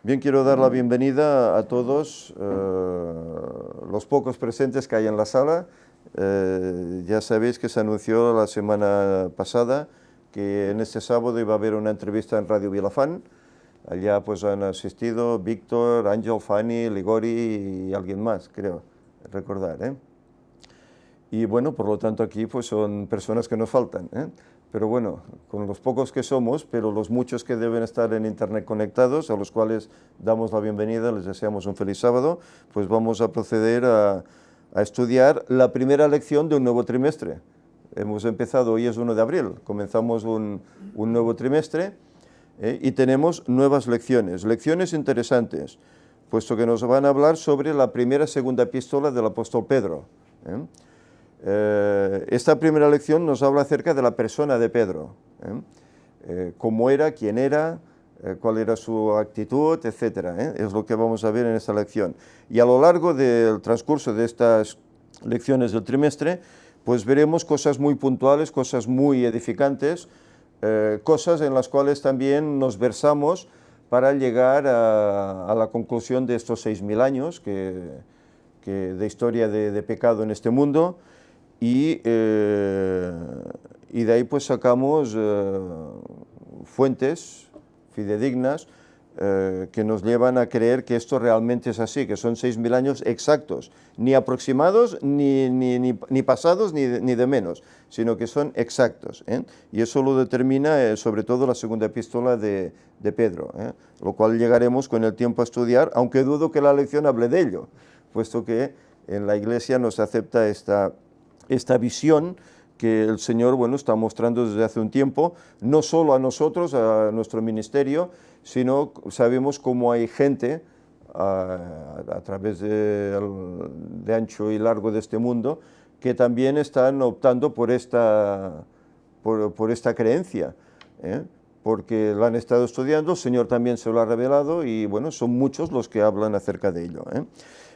Bien, quiero dar la bienvenida a todos los pocos presentes que hay en la sala. Ya sabéis que se anunció la semana pasada que en este sábado iba a haber una entrevista en Radio Vilafant. Allá pues han asistido Víctor, Ángel, Fanny, Ligori y alguien más, creo recordar, ¿eh? Y bueno, por lo tanto aquí pues son personas que nos faltan, ¿eh? Pero bueno, con los pocos que somos, pero los muchos que deben estar en internet conectados, a los cuales damos la bienvenida, les deseamos un feliz sábado, pues vamos a proceder a estudiar la primera lección de un nuevo trimestre. Hemos empezado, hoy es 1 de abril, comenzamos un nuevo trimestre y tenemos nuevas lecciones interesantes, puesto que nos van a hablar sobre la primera y segunda epístola del apóstol Pedro. Esta primera lección nos habla acerca de la persona de Pedro, cómo era, quién era, cuál era su actitud, etc. Es lo que vamos a ver en esta lección. Y a lo largo del transcurso de estas lecciones del trimestre, pues veremos cosas muy puntuales, cosas muy edificantes, cosas en las cuales también nos versamos para llegar a la conclusión de estos 6.000 años de historia de pecado en este mundo. Y de ahí pues sacamos fuentes fidedignas que nos llevan a creer que esto realmente es así, que son 6.000 años exactos, ni aproximados, ni pasados, ni de menos, sino que son exactos, ¿eh? Y eso lo determina sobre todo la segunda epístola de Pedro, lo cual llegaremos con el tiempo a estudiar, aunque dudo que la lección hable de ello, puesto que en la Iglesia no se acepta esta visión que el Señor, bueno, está mostrando desde hace un tiempo, no solo a nosotros, a nuestro ministerio, sino sabemos cómo hay gente a través de ancho y largo de este mundo que también están optando por esta creencia, porque la han estado estudiando, el Señor también se lo ha revelado y bueno, son muchos los que hablan acerca de ello.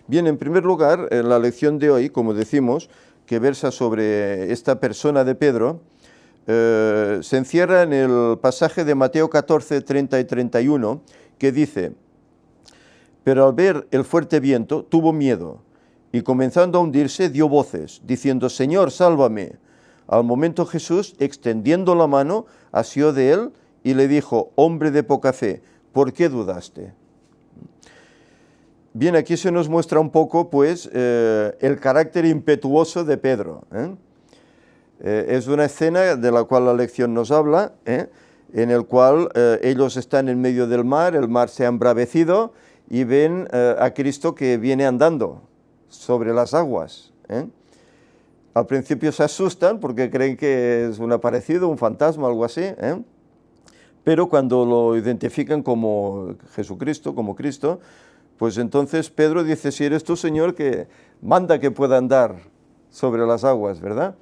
Bien, en primer lugar, la lección de hoy, como decimos, que versa sobre esta persona de Pedro, se encierra en el pasaje de Mateo 14, 30 y 31, que dice: pero al ver el fuerte viento tuvo miedo, y comenzando a hundirse dio voces, diciendo: Señor, sálvame. Al momento Jesús, extendiendo la mano, asió de él y le dijo: hombre de poca fe, ¿por qué dudaste? Bien, aquí se nos muestra un poco, pues, el carácter impetuoso de Pedro. Es una escena de la cual la lección nos habla, en el cual ellos están en medio del mar, el mar se ha embravecido y ven a Cristo que viene andando sobre las aguas. Al principio se asustan porque creen que es un aparecido, un fantasma, algo así, pero cuando lo identifican como Jesucristo, como Cristo, pues entonces Pedro dice: si eres tú, Señor, que manda que pueda andar sobre las aguas, ¿verdad?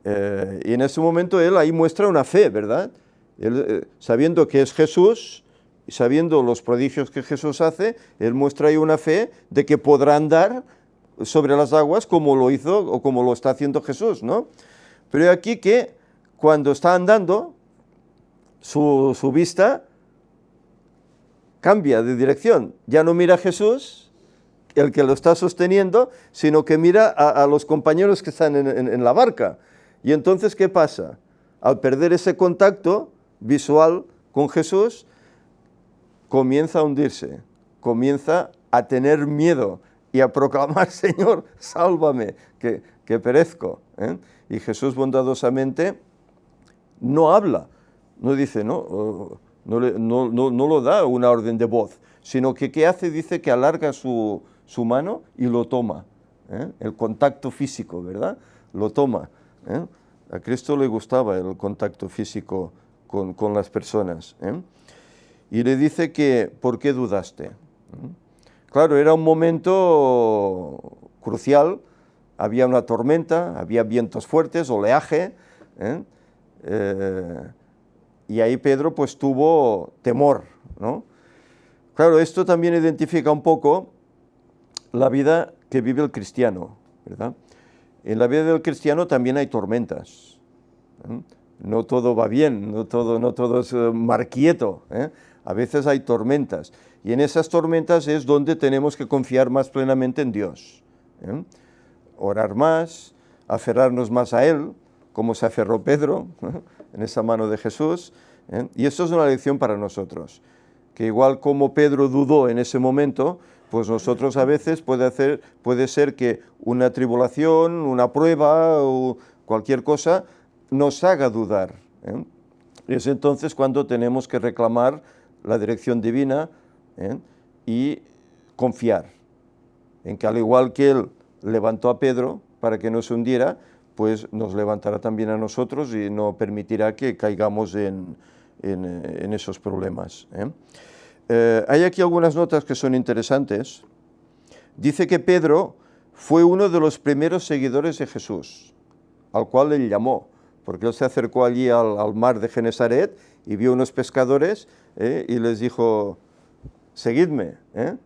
Y en ese momento él ahí muestra una fe, ¿verdad? Él, sabiendo que es Jesús, y sabiendo los prodigios que Jesús hace, él muestra ahí una fe de que podrá andar sobre las aguas como lo hizo o como lo está haciendo Jesús, ¿no? Pero aquí que cuando está andando, su vista cambia de dirección, ya no mira a Jesús, el que lo está sosteniendo, sino que mira a los compañeros que están en la barca. Y entonces, ¿qué pasa? Al perder ese contacto visual con Jesús, comienza a hundirse, comienza a tener miedo y a proclamar: Señor, sálvame, que perezco. Y Jesús bondadosamente no habla, no dice, no lo da una orden de voz, sino que ¿qué hace? Dice que alarga su mano y lo toma, el contacto físico, ¿verdad? Lo toma. A Cristo le gustaba el contacto físico con las personas. Y le dice que ¿por qué dudaste? Claro, era un momento crucial, había una tormenta, había vientos fuertes, oleaje, y ahí Pedro pues tuvo temor, ¿no? Claro, esto también identifica un poco la vida que vive el cristiano, ¿verdad? En la vida del cristiano también hay tormentas, no todo va bien, no todo es mar quieto, a veces hay tormentas, y en esas tormentas es donde tenemos que confiar más plenamente en Dios, ¿eh? Orar más, aferrarnos más a Él, como se aferró Pedro, ¿eh? En esa mano de Jesús, ¿eh? Y esto es una lección para nosotros, que igual como Pedro dudó en ese momento, pues nosotros a veces puede ser que una tribulación, una prueba o cualquier cosa nos haga dudar, ¿eh? Es entonces cuando tenemos que reclamar la dirección divina, ¿eh? Y confiar en que al igual que Él levantó a Pedro para que no se hundiera, pues nos levantará también a nosotros y no permitirá que caigamos en esos problemas, ¿eh? Hay aquí algunas notas que son interesantes. Dice que Pedro fue uno de los primeros seguidores de Jesús, al cual él llamó, porque él se acercó allí al mar de Genesaret y vio unos pescadores, y les dijo, seguidme, ¿eh?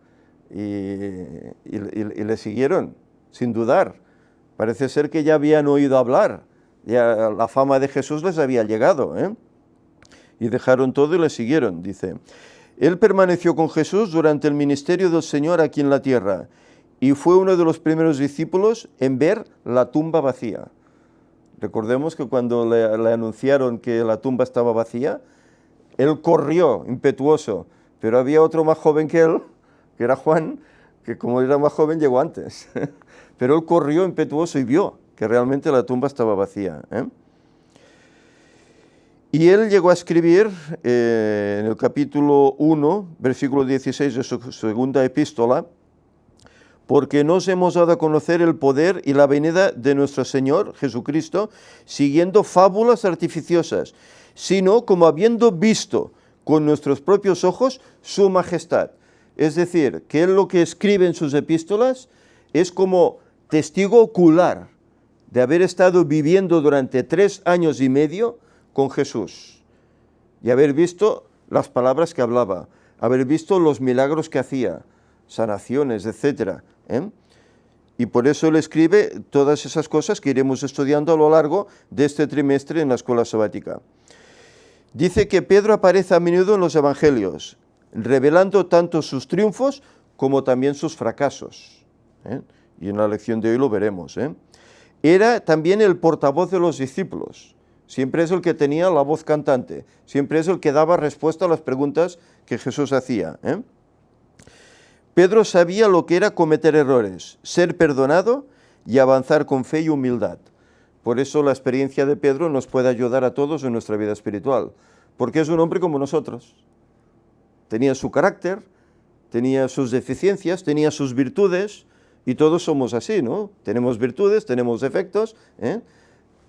Y le siguieron, sin dudar. Parece ser que ya habían oído hablar, ya la fama de Jesús les había llegado, ¿eh? Y dejaron todo y le siguieron, dice. Él permaneció con Jesús durante el ministerio del Señor aquí en la tierra y fue uno de los primeros discípulos en ver la tumba vacía. Recordemos que cuando le anunciaron que la tumba estaba vacía, él corrió, impetuoso, pero había otro más joven que él, que era Juan, que como era más joven llegó antes. Pero él corrió impetuoso y vio que realmente la tumba estaba vacía, ¿eh? Y él llegó a escribir en el capítulo 1, versículo 16 de su segunda epístola, porque nos hemos dado a conocer el poder y la venida de nuestro Señor Jesucristo, siguiendo fábulas artificiosas, sino como habiendo visto con nuestros propios ojos su majestad. Es decir, que él lo que escribe en sus epístolas es como testigo ocular de haber estado viviendo durante 3 años y medio con Jesús y haber visto las palabras que hablaba, haber visto los milagros que hacía, sanaciones, etc., ¿eh? Y por eso él escribe todas esas cosas que iremos estudiando a lo largo de este trimestre en la escuela sabática. Dice que Pedro aparece a menudo en los evangelios, revelando tanto sus triunfos como también sus fracasos, ¿eh? Y en la lección de hoy lo veremos, ¿eh? Era también el portavoz de los discípulos. Siempre es el que tenía la voz cantante, siempre es el que daba respuesta a las preguntas que Jesús hacía, ¿eh? Pedro sabía lo que era cometer errores, ser perdonado y avanzar con fe y humildad. Por eso la experiencia de Pedro nos puede ayudar a todos en nuestra vida espiritual, porque es un hombre como nosotros. Tenía su carácter, tenía sus deficiencias, tenía sus virtudes, y todos somos así, ¿no? Tenemos virtudes, tenemos defectos, ¿eh?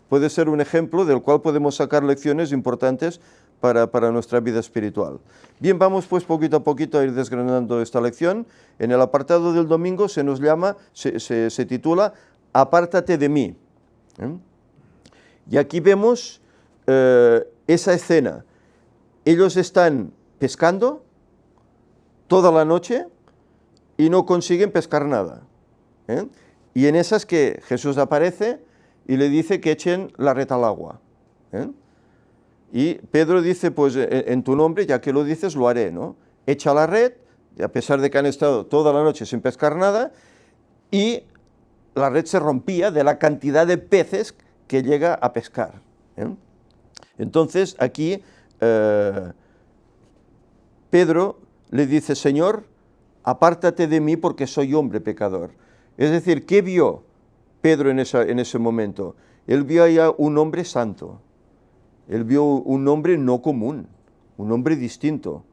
Puede ser un ejemplo del cual podemos sacar lecciones importantes para nuestra vida espiritual. Bien, vamos pues poquito a poquito a ir desgranando esta lección. En el apartado del domingo se titula Apártate de mí, ¿eh? Y aquí vemos esa escena. Ellos están pescando toda la noche y no consiguen pescar nada, ¿eh? Y en esas que Jesús aparece y le dice que echen la red al agua, ¿eh? Y Pedro dice, pues en tu nombre, ya que lo dices, lo haré, ¿no? Echa la red, a pesar de que han estado toda la noche sin pescar nada, y la red se rompía de la cantidad de peces que llega a pescar, ¿eh? Entonces aquí Pedro le dice, Señor, apártate de mí porque soy hombre pecador. Es decir, ¿qué vio Pedro en ese momento? Él vio allá un hombre santo, él vio un hombre no común, un hombre distinto,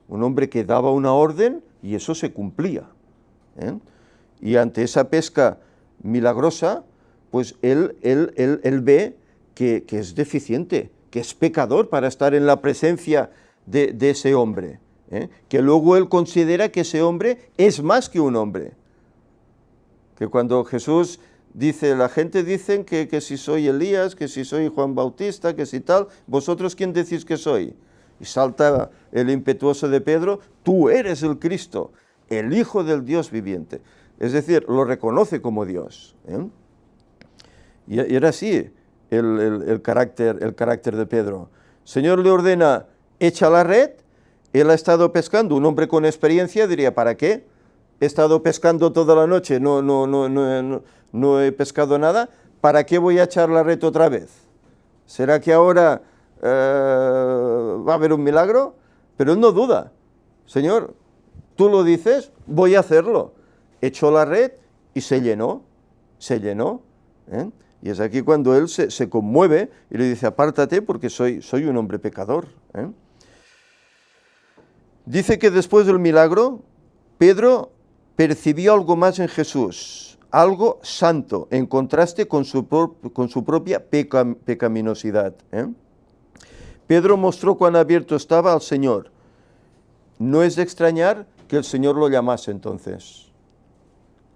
un hombre que daba una orden y eso se cumplía, ¿eh? Y ante esa pesca milagrosa, pues él ve que es deficiente, que es pecador para estar en la presencia de ese hombre, ¿eh? Que luego él considera que ese hombre es más que un hombre. Que cuando Jesús dice, la gente dice que si soy Elías, que si soy Juan Bautista, que si tal, ¿vosotros quién decís que soy? Y salta el impetuoso de Pedro, tú eres el Cristo, el Hijo del Dios viviente. Es decir, lo reconoce como Dios, ¿eh? Y era así el carácter de Pedro. El Señor le ordena, echa la red, él ha estado pescando, un hombre con experiencia diría, ¿para qué? He estado pescando toda la noche, no he pescado nada, ¿para qué voy a echar la red otra vez? ¿Será que ahora va a haber un milagro? Pero él no duda. Señor, tú lo dices, voy a hacerlo. Echó la red y se llenó, ¿eh? Y es aquí cuando él se conmueve y le dice, apártate porque soy un hombre pecador, ¿eh? Dice que después del milagro, Pedro percibió algo más en Jesús, algo santo, en contraste con su propia pecaminosidad, ¿eh? Pedro mostró cuán abierto estaba al Señor. No es de extrañar que el Señor lo llamase entonces.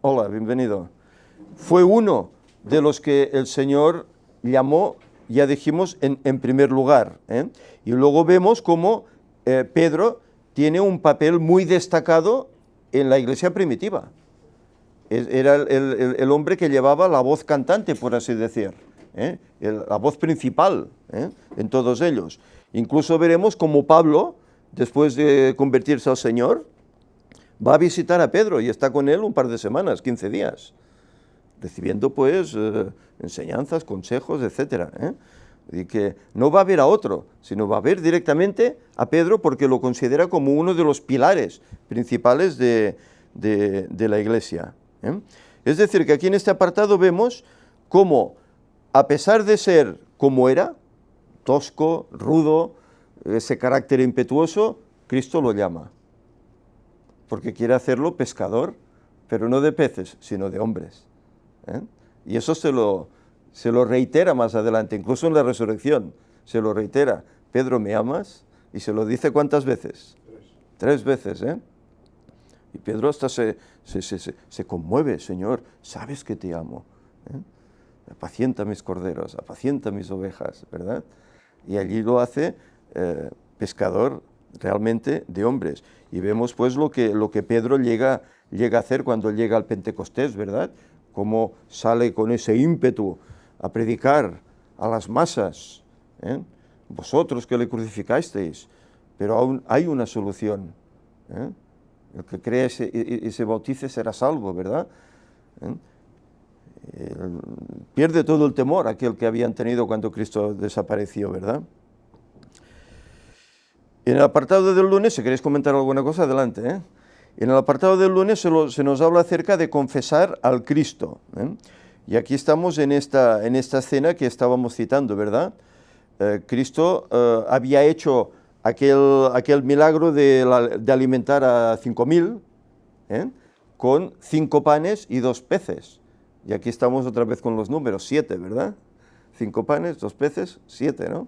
Hola, bienvenido. Fue uno de los que el Señor llamó, ya dijimos, en primer lugar, ¿eh? Y luego vemos cómo Pedro tiene un papel muy destacado en la iglesia primitiva. Era el hombre que llevaba la voz cantante, por así decir, ¿eh? La voz principal, ¿eh? En todos ellos. Incluso veremos cómo Pablo, después de convertirse al Señor, va a visitar a Pedro y está con él un par de semanas, 15 días, recibiendo pues enseñanzas, consejos, etc., ¿eh? Y que no va a ver a otro, sino va a ver directamente a Pedro porque lo considera como uno de los pilares principales de la iglesia, ¿eh? Es decir, que aquí en este apartado vemos cómo, a pesar de ser como era, tosco, rudo, ese carácter impetuoso, Cristo lo llama, porque quiere hacerlo pescador, pero no de peces, sino de hombres, ¿eh? Y eso se lo reitera más adelante, incluso en la resurrección, se lo reitera. Pedro, ¿me amas? Y se lo dice ¿cuántas veces? 3 veces, ¿eh? Y Pedro hasta se conmueve, Señor, sabes que te amo, ¿eh? Apacienta mis corderos, apacienta mis ovejas, ¿verdad? Y allí lo hace pescador realmente de hombres. Y vemos pues lo que Pedro llega a hacer cuando llega al Pentecostés, ¿verdad? Cómo sale con ese ímpetu a predicar a las masas, ¿eh? Vosotros que le crucificasteis, pero aún hay una solución, ¿eh? El que cree y se bautice será salvo, ¿verdad? ¿Eh? Pierde todo el temor aquel que habían tenido cuando Cristo desapareció, ¿verdad? En el apartado del lunes, si queréis comentar alguna cosa, adelante, ¿eh? En el apartado del lunes se nos habla acerca de confesar al Cristo, ¿eh? Y aquí estamos en esta escena que estábamos citando, ¿verdad? Cristo había hecho aquel milagro de alimentar a 5.000, ¿eh? Con 5 panes y 2 peces. Y aquí estamos otra vez con los números, 7, ¿verdad? 5 panes, 2 peces, 7, ¿no?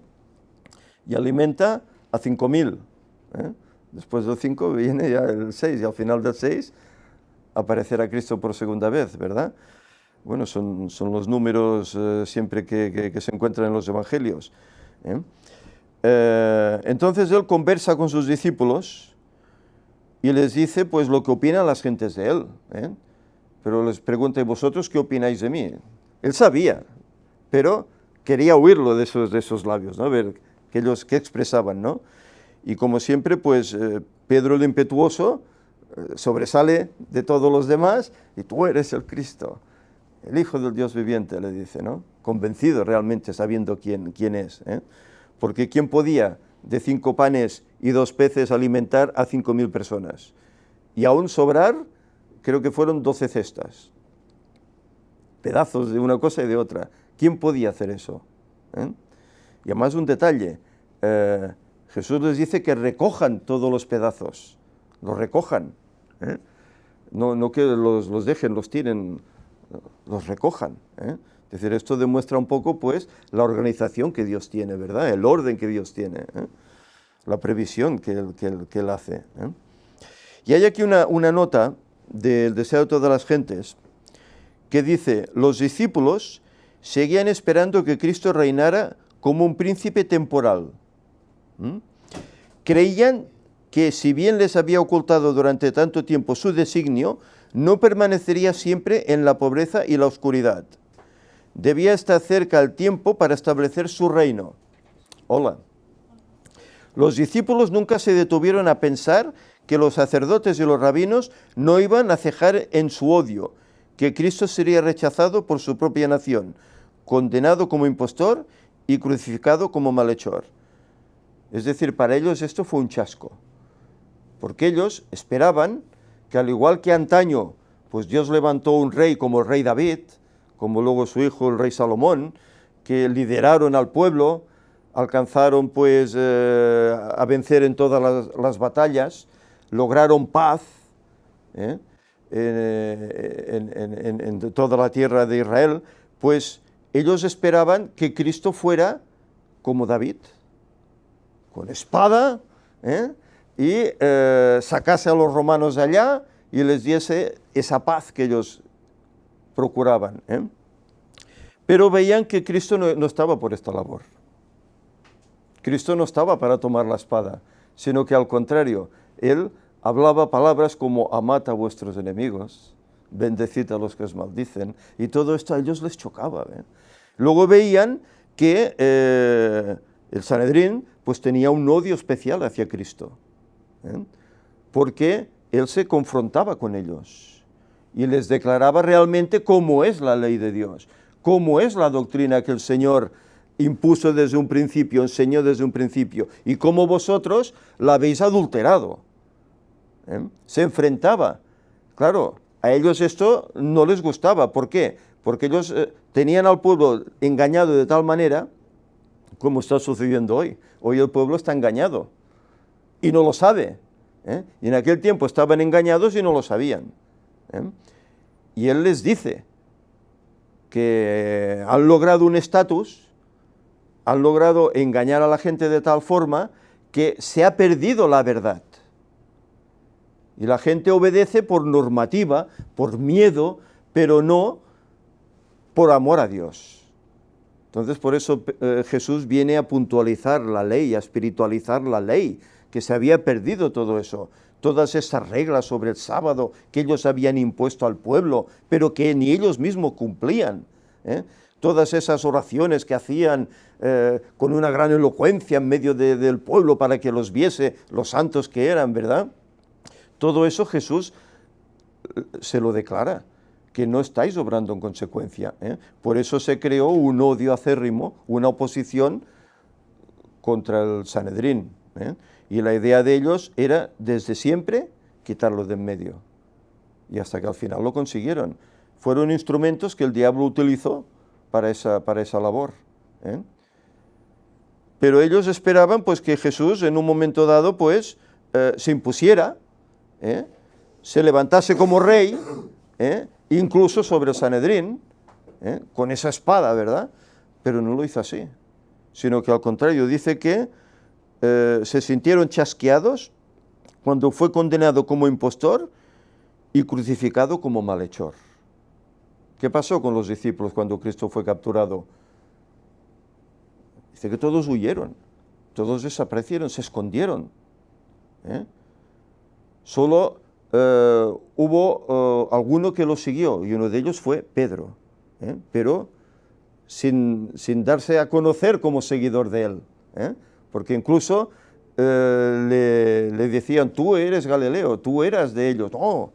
Y alimenta a 5.000, ¿eh? Después del 5 viene ya el 6, y al final del 6 aparecerá Cristo por segunda vez, ¿verdad? Bueno, son los números siempre que se encuentran en los evangelios, ¿eh? Entonces él conversa con sus discípulos y les dice pues lo que opinan las gentes de él, ¿eh? Pero les pregunta, ¿y vosotros qué opináis de mí? Él sabía, pero quería oírlo de esos labios, ¿no? Ver qué expresaban, ¿no? Y como siempre, pues Pedro el impetuoso sobresale de todos los demás y tú eres el Cristo, el Hijo del Dios viviente, le dice, ¿no? Convencido realmente, sabiendo quién es, ¿eh? Porque ¿quién podía de 5 panes y 2 peces alimentar a 5.000 personas? Y aún sobrar, creo que fueron 12 cestas, pedazos de una cosa y de otra. ¿Quién podía hacer eso? ¿Eh? Y además un detalle, Jesús les dice que recojan todos los pedazos, los recojan, ¿eh? No que los dejen, los tiren, los recojan, ¿eh? Es decir, esto demuestra un poco pues la organización que Dios tiene, ¿verdad? El orden que Dios tiene, ¿eh? La previsión que él hace, ¿eh? Y hay aquí una nota del deseo de todas las gentes que dice, los discípulos seguían esperando que Cristo reinara como un príncipe temporal. Creían que si bien les había ocultado durante tanto tiempo su designio, no permanecería siempre en la pobreza y la oscuridad. Debía estar cerca el tiempo para establecer su reino. Hola. Los discípulos nunca se detuvieron a pensar que los sacerdotes y los rabinos no iban a cejar en su odio, que Cristo sería rechazado por su propia nación, condenado como impostor y crucificado como malhechor. Es decir, para ellos esto fue un chasco, porque ellos esperaban que al igual que antaño, pues Dios levantó un rey como el rey David, como luego su hijo el rey Salomón, que lideraron al pueblo, alcanzaron pues a vencer en todas las batallas, lograron paz en toda la tierra de Israel, pues ellos esperaban que Cristo fuera como David, con espada, y sacase a los romanos de allá y les diese esa paz que ellos procuraban. Pero veían que Cristo no estaba por esta labor. Cristo no estaba para tomar la espada, sino que al contrario, Él hablaba palabras como amad a vuestros enemigos, bendecid a los que os maldicen, y todo esto a ellos les chocaba. Luego veían que el Sanedrín pues tenía un odio especial hacia Cristo, porque Él se confrontaba con ellos y les declaraba realmente cómo es la ley de Dios, cómo es la doctrina que el Señor impuso desde un principio, enseñó desde un principio, y cómo vosotros la habéis adulterado. Se enfrentaba. Claro, a ellos esto no les gustaba. ¿Por qué? Porque ellos tenían al pueblo engañado de tal manera como está sucediendo hoy. Hoy el pueblo está engañado y no lo sabe. Y en aquel tiempo estaban engañados y no lo sabían. Y Él les dice que han logrado un estatus, han logrado engañar a la gente de tal forma que se ha perdido la verdad. Y la gente obedece por normativa, por miedo, pero no por amor a Dios. Entonces, por eso Jesús viene a puntualizar la ley, a espiritualizar la ley, que se había perdido todo eso. Todas esas reglas sobre el sábado que ellos habían impuesto al pueblo, pero que ni ellos mismos cumplían. Todas esas oraciones que hacían con una gran elocuencia en medio del pueblo para que los viese los santos que eran, ¿verdad? Todo eso Jesús se lo declara, que no estáis obrando en consecuencia. Por eso se creó un odio acérrimo, una oposición contra el Sanedrín. Y la idea de ellos era desde siempre quitarlo de en medio. Y hasta que al final lo consiguieron. Fueron instrumentos que el diablo utilizó para esa labor. Pero ellos esperaban pues que Jesús en un momento dado pues se impusiera, se levantase como rey, incluso sobre el Sanedrín, con esa espada, ¿verdad? Pero no lo hizo así, sino que al contrario, dice que se sintieron chasqueados cuando fue condenado como impostor y crucificado como malhechor. ¿Qué pasó con los discípulos cuando Cristo fue capturado? Dice que todos huyeron, todos desaparecieron, se escondieron. Solo hubo alguno que lo siguió, y uno de ellos fue Pedro, pero sin darse a conocer como seguidor de él, porque incluso le decían, tú eres Galileo, tú eras de ellos, no,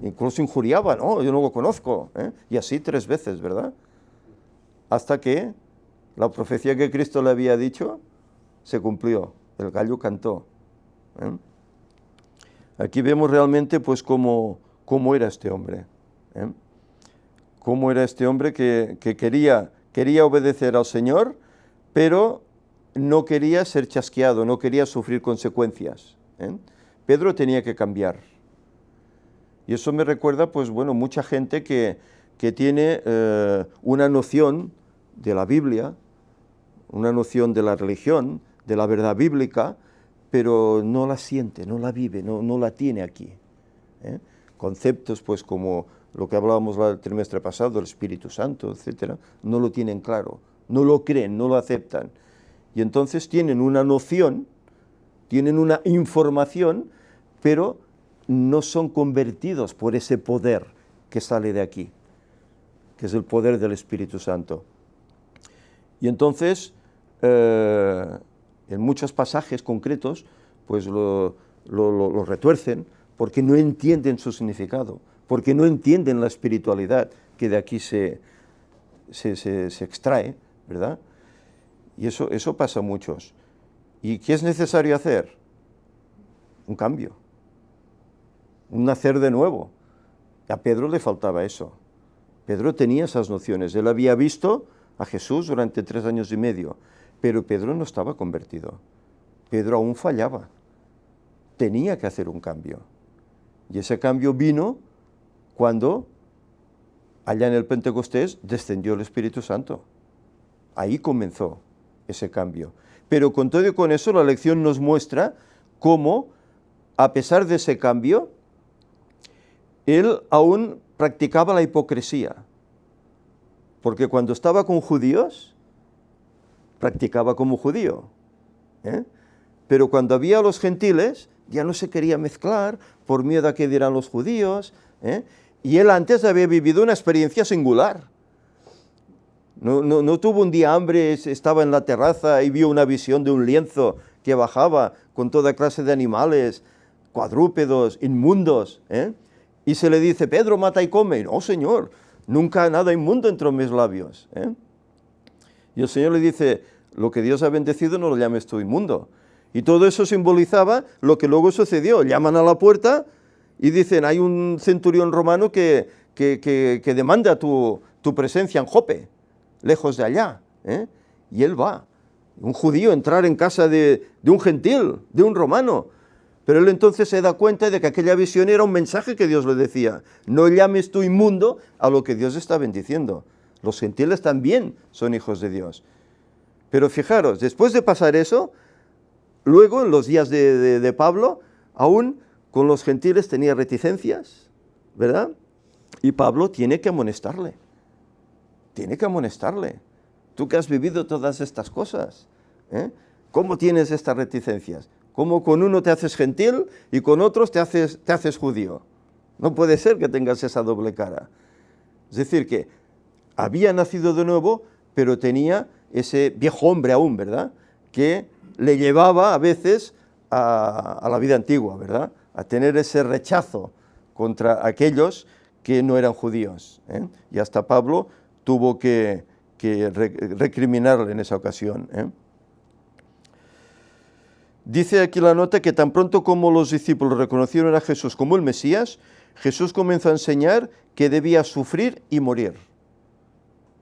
incluso injuriaban, no, yo no lo conozco, y así 3 veces, ¿verdad? Hasta que la profecía que Cristo le había dicho se cumplió, el gallo cantó. Aquí vemos realmente pues cómo era este hombre, cómo era este hombre que quería obedecer al Señor, pero no quería ser chasqueado, no quería sufrir consecuencias. Pedro tenía que cambiar. Y eso me recuerda, pues bueno, mucha gente que tiene una noción de la Biblia, una noción de la religión, de la verdad bíblica, pero no la siente, no la vive, no la tiene aquí. Conceptos pues como lo que hablábamos el trimestre pasado, el Espíritu Santo, etcétera, no lo tienen claro, no lo creen, no lo aceptan. Y entonces tienen una noción, tienen una información, pero no son convertidos por ese poder que sale de aquí, que es el poder del Espíritu Santo. Y entonces en muchos pasajes concretos, pues lo retuercen porque no entienden su significado, porque no entienden la espiritualidad que de aquí se extrae, ¿verdad? Y eso pasa a muchos. ¿Y qué es necesario hacer? Un cambio, un nacer de nuevo. A Pedro le faltaba eso. Pedro tenía esas nociones. Él había visto a Jesús durante 3 años y medio, pero Pedro no estaba convertido. Pedro aún fallaba. Tenía que hacer un cambio. Y ese cambio vino cuando, allá en el Pentecostés, descendió el Espíritu Santo. Ahí comenzó ese cambio. Pero con todo y con eso, la lección nos muestra cómo, a pesar de ese cambio, él aún practicaba la hipocresía. Porque cuando estaba con judíos, practicaba como judío. Pero cuando había a los gentiles, ya no se quería mezclar por miedo a que dirán los judíos. Y él antes había vivido una experiencia singular. No tuvo un día hambre, estaba en la terraza y vio una visión de un lienzo que bajaba con toda clase de animales, cuadrúpedos, inmundos. Y se le dice, Pedro, mata y come. Y, no, Señor, nunca nada inmundo entró en mis labios. Y el Señor le dice, lo que Dios ha bendecido no lo llames tú inmundo. Y todo eso simbolizaba lo que luego sucedió. Llaman a la puerta y dicen, hay un centurión romano que demanda tu presencia en Jope, lejos de allá. Y él va. Un judío entrar en casa de un gentil, de un romano. Pero él entonces se da cuenta de que aquella visión era un mensaje que Dios le decía. No llames tú inmundo a lo que Dios está bendiciendo. Los gentiles también son hijos de Dios. Pero fijaros, después de pasar eso, luego en los días de Pablo, aún con los gentiles tenía reticencias, ¿verdad? Y Pablo tiene que amonestarle. Tiene que amonestarle. Tú que has vivido todas estas cosas, ¿cómo tienes estas reticencias? ¿Cómo con uno te haces gentil y con otros te haces judío? No puede ser que tengas esa doble cara. Es decir, que había nacido de nuevo, pero tenía ese viejo hombre aún, ¿verdad? Que le llevaba a veces a la vida antigua, ¿verdad? A tener ese rechazo contra aquellos que no eran judíos. Y hasta Pablo tuvo que recriminarle en esa ocasión. Dice aquí la nota que tan pronto como los discípulos reconocieron a Jesús como el Mesías, Jesús comenzó a enseñar que debía sufrir y morir.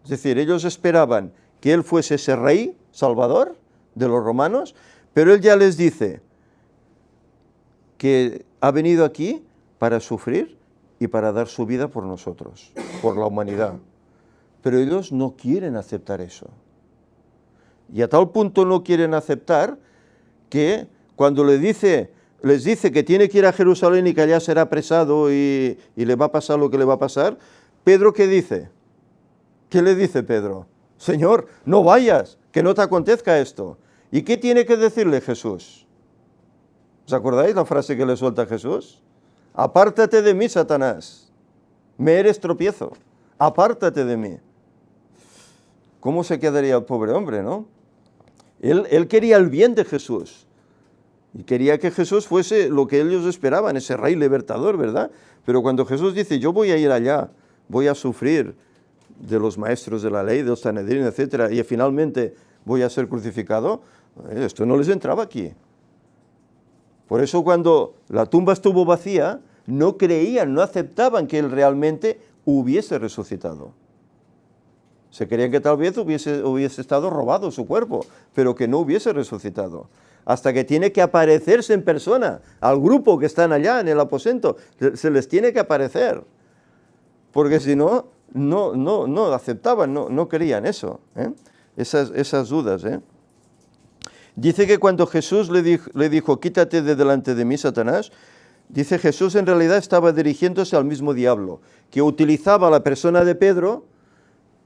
Es decir, ellos esperaban que él fuese ese rey salvador de los romanos, pero él ya les dice que ha venido aquí para sufrir y para dar su vida por nosotros, por la humanidad. Pero ellos no quieren aceptar eso. Y a tal punto no quieren aceptar que cuando les dice que tiene que ir a Jerusalén y que allá será apresado y le va a pasar lo que le va a pasar, Pedro, ¿qué dice? ¿Qué le dice Pedro? Señor, no vayas, que no te acontezca esto. ¿Y qué tiene que decirle Jesús? ¿Os acordáis la frase que le suelta Jesús? Apártate de mí, Satanás, me eres tropiezo, apártate de mí. ¿Cómo se quedaría el pobre hombre, no? Él quería el bien de Jesús y quería que Jesús fuese lo que ellos esperaban, ese rey libertador, ¿verdad? Pero cuando Jesús dice, yo voy a ir allá, voy a sufrir de los maestros de la ley, de los Sanedrín, etcétera, y finalmente voy a ser crucificado, esto no les entraba aquí. Por eso cuando la tumba estuvo vacía, no creían, no aceptaban que él realmente hubiese resucitado. Se creían que tal vez hubiese estado robado su cuerpo, pero que no hubiese resucitado. Hasta que tiene que aparecerse en persona al grupo que están allá en el aposento. Se les tiene que aparecer. Porque si no, no aceptaban, no querían eso. Esas dudas. Dice que cuando Jesús le dijo, quítate de delante de mí, Satanás, dice Jesús en realidad estaba dirigiéndose al mismo diablo, que utilizaba a la persona de Pedro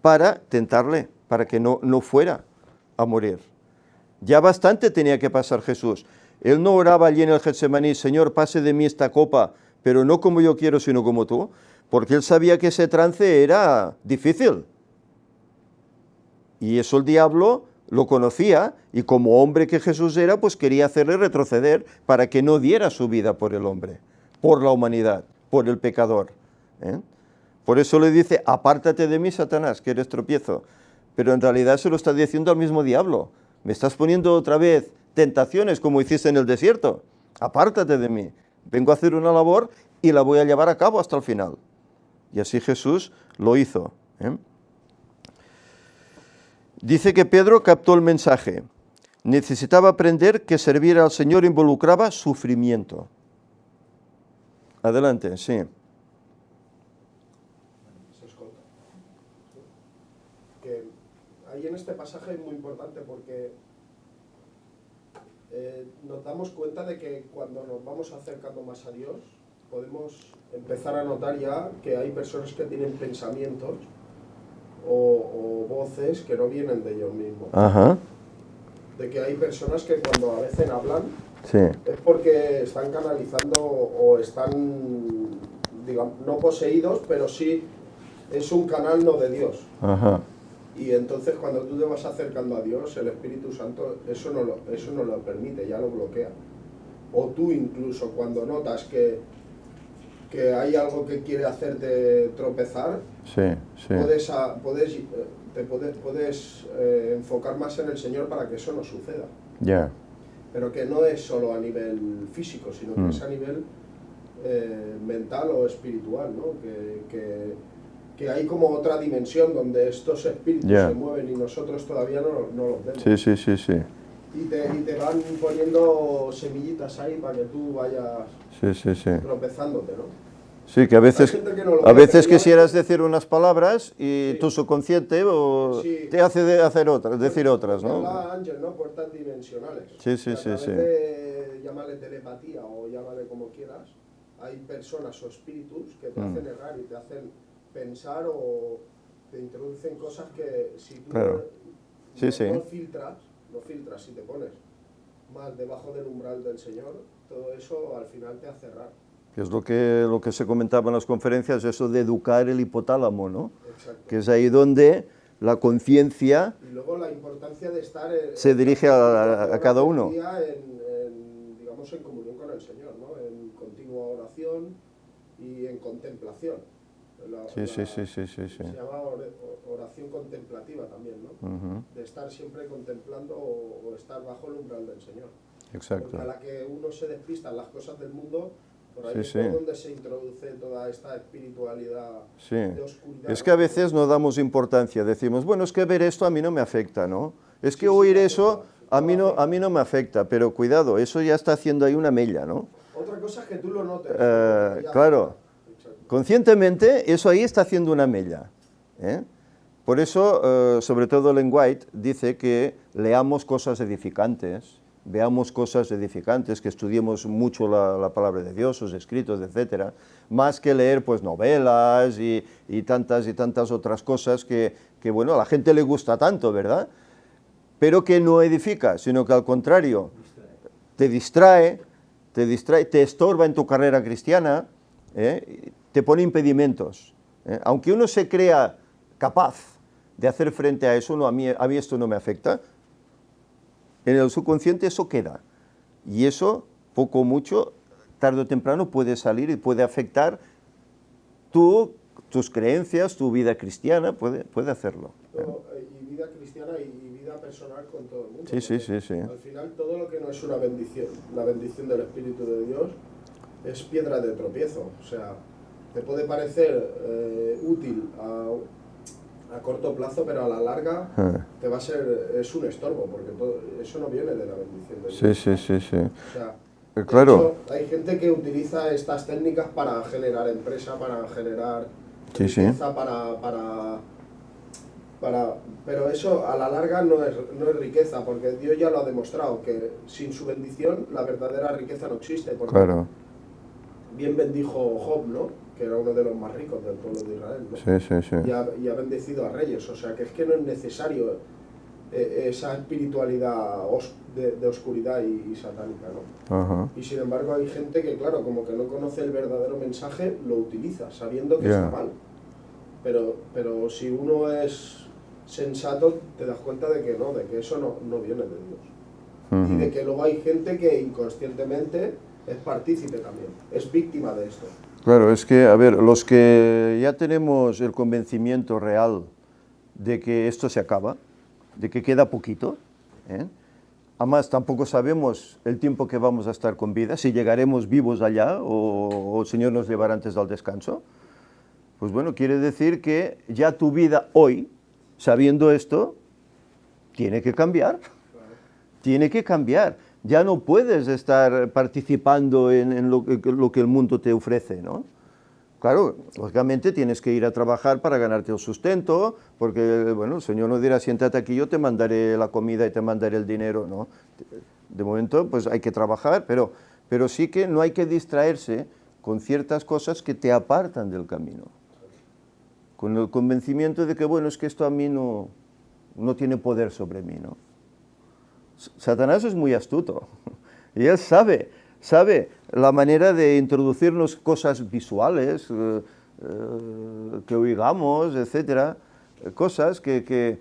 para tentarle, para que no fuera a morir. Ya bastante tenía que pasar Jesús. Él no oraba allí en el Getsemaní, Señor, pase de mí esta copa, pero no como yo quiero, sino como tú, porque él sabía que ese trance era difícil. Y eso el diablo lo conocía y como hombre que Jesús era, pues quería hacerle retroceder para que no diera su vida por el hombre, por la humanidad, por el pecador. ¿Eh? Por eso le dice, apártate de mí, Satanás, que eres tropiezo. Pero en realidad se lo está diciendo al mismo diablo. Me estás poniendo otra vez tentaciones como hiciste en el desierto. Apártate de mí. Vengo a hacer una labor y la voy a llevar a cabo hasta el final. Y así Jesús lo hizo. ¿Eh? Dice que Pedro captó el mensaje. Necesitaba aprender que servir al Señor involucraba sufrimiento. Adelante, sí. Que ahí en este pasaje es muy importante porque nos damos cuenta de que cuando nos vamos acercando más a Dios, podemos empezar a notar ya que hay personas que tienen pensamientos o voces que no vienen de ellos mismos. Ajá. De que hay personas que cuando a veces hablan, Sí. es porque están canalizando o están, digamos, no poseídos, pero sí es un canal no de Dios. Ajá. Y entonces cuando tú te vas acercando a Dios, el Espíritu Santo eso no lo permite, ya lo bloquea. O tú incluso cuando notas que hay algo que quiere hacerte tropezar, Sí, sí. puedes enfocar más en el Señor para que eso no suceda. Ya. Pero que no es solo a nivel físico, sino que es a nivel mental o espiritual, ¿no? Que hay como otra dimensión donde estos espíritus se mueven y nosotros todavía no los vemos. Sí, sí, sí, sí. Y te van poniendo semillitas ahí para que tú vayas tropezándote, ¿no? Sí, que a veces, no a veces quisieras decir unas palabras y tu subconsciente te hace decir otras, ¿no? Habla Ángel, ¿no? Puertas dimensionales. Sí, sí, sí, sí. Llámale telepatía o llámale como quieras, hay personas o espíritus que te hacen errar y te hacen pensar o te introducen cosas que si tú no filtras, si te pones más debajo del umbral del Señor, todo eso al final te hace errar. Que es lo que se comentaba en las conferencias, eso de educar el hipotálamo, ¿no? Exacto. Que es ahí donde la conciencia y luego la importancia de estar se dirige a cada uno. Digamos, en comunión con el Señor, ¿no? En continua oración y en contemplación. Sí. Se llama oración contemplativa también, ¿no? De estar siempre contemplando o estar bajo el umbral del Señor. Exacto. Porque a la que uno se despista en las cosas del mundo, por ahí es por donde se introduce toda esta espiritualidad de oscuridad. Es que a veces no damos importancia, decimos, bueno, es que ver esto a mí no me afecta, ¿no? Es que oír eso a mí no me afecta, pero cuidado, eso ya está haciendo ahí una mella, ¿no? Otra cosa es que tú lo notes. Claro, conscientemente eso ahí está haciendo una mella. Por eso, sobre todo Ellen White dice que leamos cosas edificantes, veamos cosas edificantes, que estudiemos mucho la palabra de Dios, sus escritos, etcétera, más que leer pues novelas y tantas otras cosas que bueno, a la gente le gusta tanto, ¿verdad? Pero que no edifica, sino que al contrario, te distrae, te estorba en tu carrera cristiana, te pone impedimentos. Aunque uno se crea capaz de hacer frente a eso, no, a mí esto no me afecta, en el subconsciente eso queda. Y eso, poco o mucho, tarde o temprano puede salir y puede afectar tus creencias, tu vida cristiana, puede hacerlo. Y vida cristiana y vida personal con todo el mundo. Sí. Al final, todo lo que no es una bendición, la bendición del Espíritu de Dios, es piedra de tropiezo. O sea, te puede parecer útil a corto plazo, pero a la larga es un estorbo, porque eso no viene de la bendición de Dios. Sí. O sea, claro. Hecho, hay gente que utiliza estas técnicas para generar empresa, para generar riqueza, pero eso a la larga no es riqueza, porque Dios ya lo ha demostrado, que sin su bendición la verdadera riqueza no existe. Porque bien bendijo Job, ¿no? Que era uno de los más ricos del pueblo de Israel, ¿no? Sí. Y ha bendecido a reyes, o sea que es que no es necesario esa espiritualidad de oscuridad y satánica, ¿no? Y sin embargo hay gente que, claro, como que no conoce el verdadero mensaje, lo utiliza, sabiendo que está mal. Pero si uno es sensato, te das cuenta de que eso no viene de Dios. Y de que luego hay gente que inconscientemente es partícipe también, es víctima de esto. Claro, es que, a ver, los que ya tenemos el convencimiento real de que esto se acaba, de que queda poquito, además tampoco sabemos el tiempo que vamos a estar con vida, si llegaremos vivos allá o el Señor nos llevará antes del descanso, pues bueno, quiere decir que ya tu vida hoy, sabiendo esto, tiene que cambiar. Tiene que cambiar. Ya no puedes estar participando en lo que el mundo te ofrece, ¿no? Claro, lógicamente tienes que ir a trabajar para ganarte el sustento, porque, bueno, el Señor no dirá, siéntate aquí, yo te mandaré la comida y te mandaré el dinero, ¿no? De momento, pues hay que trabajar, pero sí que no hay que distraerse con ciertas cosas que te apartan del camino. Con el convencimiento de que, bueno, es que esto a mí no tiene poder sobre mí, ¿no? Satanás es muy astuto y él sabe la manera de introducirnos cosas visuales, que oigamos, etcétera, cosas que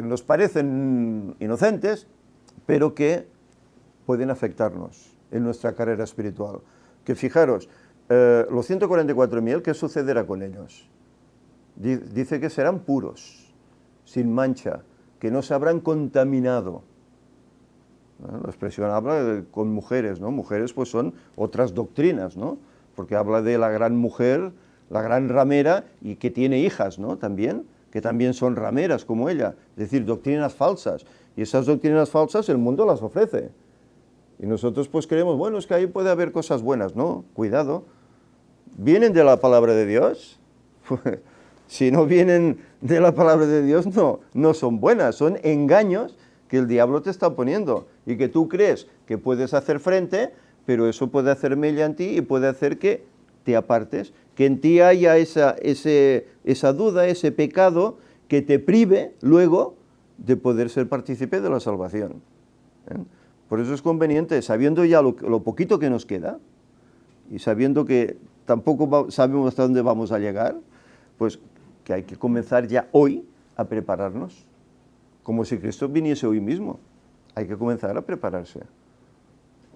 nos parecen inocentes, pero que pueden afectarnos en nuestra carrera espiritual. Que fijaros, los 144.000, ¿qué sucederá con ellos? Dice que serán puros, sin mancha, que no se habrán contaminado. ¿No? La expresión habla con mujeres, ¿no? Mujeres pues son otras doctrinas, ¿no? Porque habla de la gran mujer, la gran ramera, y que tiene hijas, ¿no? También, que también son rameras como ella, es decir, doctrinas falsas. Y esas doctrinas falsas el mundo las ofrece. Y nosotros pues creemos, bueno, es que ahí puede haber cosas buenas, ¿no? Cuidado. ¿Vienen de la palabra de Dios? Si no vienen de la palabra de Dios, no son buenas, son engaños que el diablo te está poniendo y que tú crees que puedes hacer frente, pero eso puede hacer mella en ti y puede hacer que te apartes, que en ti haya esa duda, ese pecado que te prive luego de poder ser partícipe de la salvación. Por eso es conveniente, sabiendo ya lo poquito que nos queda y sabiendo que tampoco sabemos hasta dónde vamos a llegar, pues que hay que comenzar ya hoy a prepararnos, como si Cristo viniese hoy mismo. Hay que comenzar a prepararse.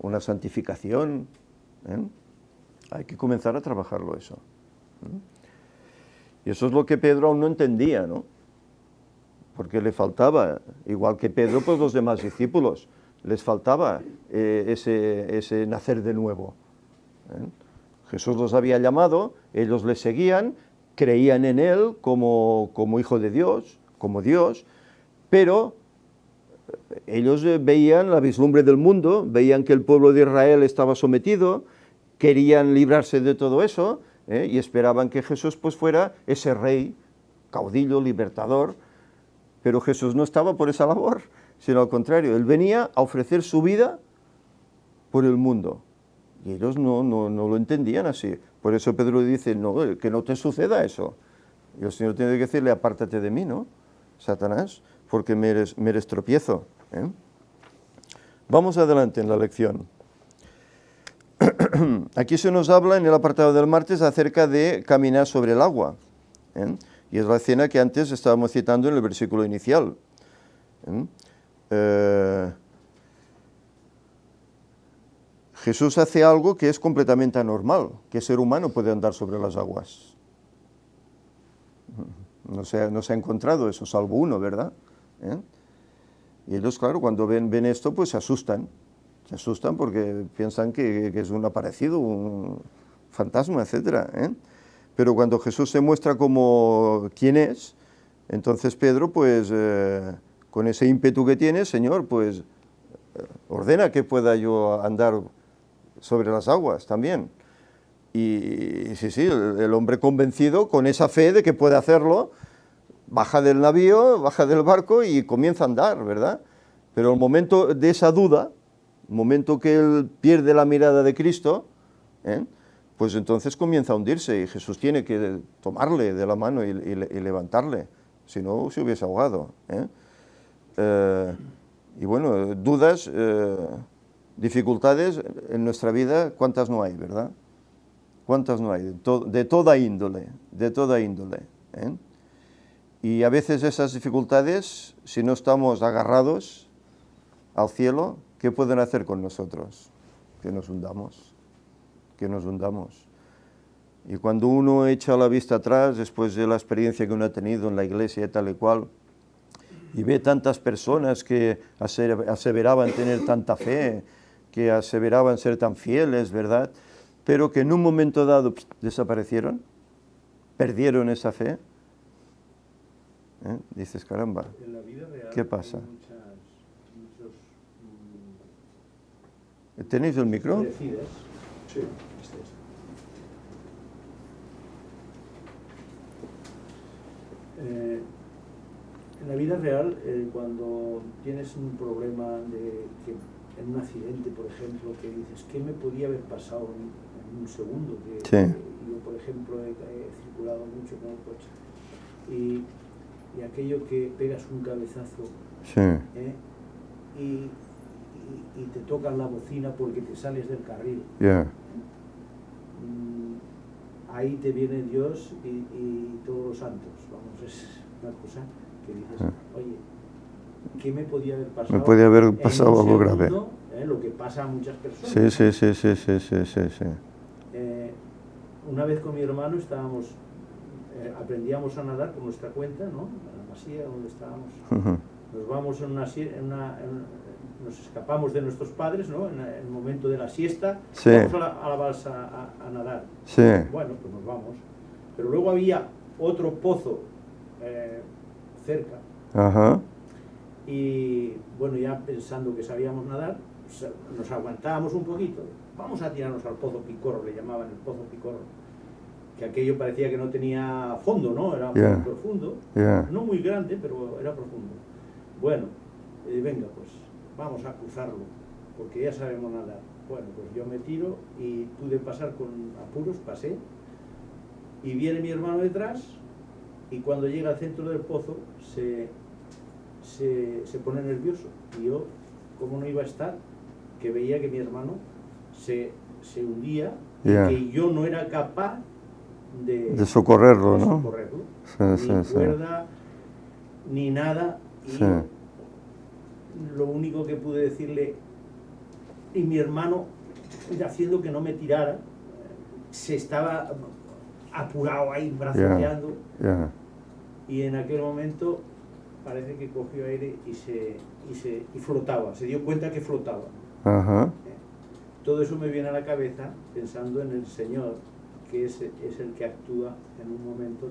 Una santificación, hay que comenzar a trabajarlo eso. Y eso es lo que Pedro aún no entendía, ¿no? Porque le faltaba, igual que Pedro, pues los demás discípulos, les faltaba ese nacer de nuevo. Jesús los había llamado, ellos le seguían, creían en él como hijo de Dios, como Dios, pero ellos veían la vislumbre del mundo, veían que el pueblo de Israel estaba sometido, querían librarse de todo eso, y esperaban que Jesús pues fuera ese rey, caudillo, libertador, pero Jesús no estaba por esa labor, sino al contrario, él venía a ofrecer su vida por el mundo. Y ellos no lo entendían así. Por eso Pedro dice, no, que no te suceda eso. Y el Señor tiene que decirle, apártate de mí, ¿no? Satanás, porque me eres tropiezo. Vamos adelante en la lección. Aquí se nos habla en el apartado del martes acerca de caminar sobre el agua. Y es la escena que antes estábamos citando en el versículo inicial. Jesús hace algo que es completamente anormal, que el ser humano puede andar sobre las aguas. No se ha encontrado eso, salvo uno, ¿verdad? Y ellos, claro, cuando ven esto, pues se asustan porque piensan que es un aparecido, un fantasma, etc. Pero cuando Jesús se muestra como quién es, entonces Pedro, pues con ese ímpetu que tiene, Señor, pues ordena que pueda yo andar sobre las aguas también. Y sí, el hombre convencido, con esa fe de que puede hacerlo, baja del navío, baja del barco y comienza a andar, ¿verdad? Pero el momento de esa duda, el momento que él pierde la mirada de Cristo, pues entonces comienza a hundirse y Jesús tiene que tomarle de la mano y levantarle, si no se hubiese ahogado. Y bueno, dudas, dificultades en nuestra vida, ¿cuántas no hay, verdad? ¿Cuántas no hay? De toda índole, de toda índole. Y a veces esas dificultades, si no estamos agarrados al cielo, ¿qué pueden hacer con nosotros? Que nos hundamos, que nos hundamos. Y cuando uno echa la vista atrás, después de la experiencia que uno ha tenido en la iglesia y tal y cual, y ve tantas personas que aseveraban tener tanta fe, que aseveraban ser tan fieles, ¿verdad? Pero que en un momento dado desaparecieron, perdieron esa fe, dices, caramba, en la vida real ¿qué pasa? Hay muchos, ¿Tenéis el micro? decides. Sí. En la vida real, cuando tienes un problema en un accidente, por ejemplo, que dices, ¿qué me podía haber pasado en un segundo? Sí. Yo, por ejemplo, he circulado mucho con el coche. Y aquello que pegas un cabezazo Sí. y te tocan la bocina porque te sales del carril. Yeah. Ahí te viene Dios y todos los santos. Vamos, es una cosa que dices, oye, ¿qué me podía haber pasado? Me podía haber en pasado un algo grave. segundo, lo que pasa a muchas personas. Sí, sí, sí, sí, sí, sí, sí, sí. Una vez con mi hermano estábamos, aprendíamos a nadar por nuestra cuenta, ¿no? En la masía donde estábamos. Nos vamos nos escapamos de nuestros padres, ¿no? En el momento de la siesta, Sí. vamos a la balsa a nadar. Sí. Bueno, pues nos vamos. Pero luego había otro pozo cerca. Ajá. Y bueno, ya pensando que sabíamos nadar, nos aguantábamos un poquito. Vamos a tirarnos al pozo Picorro, le llamaban el pozo Picorro. Que aquello parecía que no tenía fondo, ¿no? Era muy profundo. No muy grande, pero era profundo. Bueno, venga, pues vamos a cruzarlo, porque ya sabemos nadar. Bueno, pues yo me tiro y pude pasar con apuros, pasé. Y viene mi hermano detrás y cuando llega al centro del pozo se pone nervioso. Y yo, ¿cómo no iba a estar? Que veía que mi hermano se hundía y que yo no era capaz de socorrerlo, de ¿no? socorrerlo. Sí, Ni sí, cuerda, ni nada. Y Sí. lo único que pude decirle, y mi hermano, haciendo que no me tirara, se estaba apurado ahí, brazoteando. Y en aquel momento parece que cogió aire y flotaba, se dio cuenta que flotaba. Ajá. Todo eso me viene a la cabeza pensando en el Señor, que es el que actúa en un momento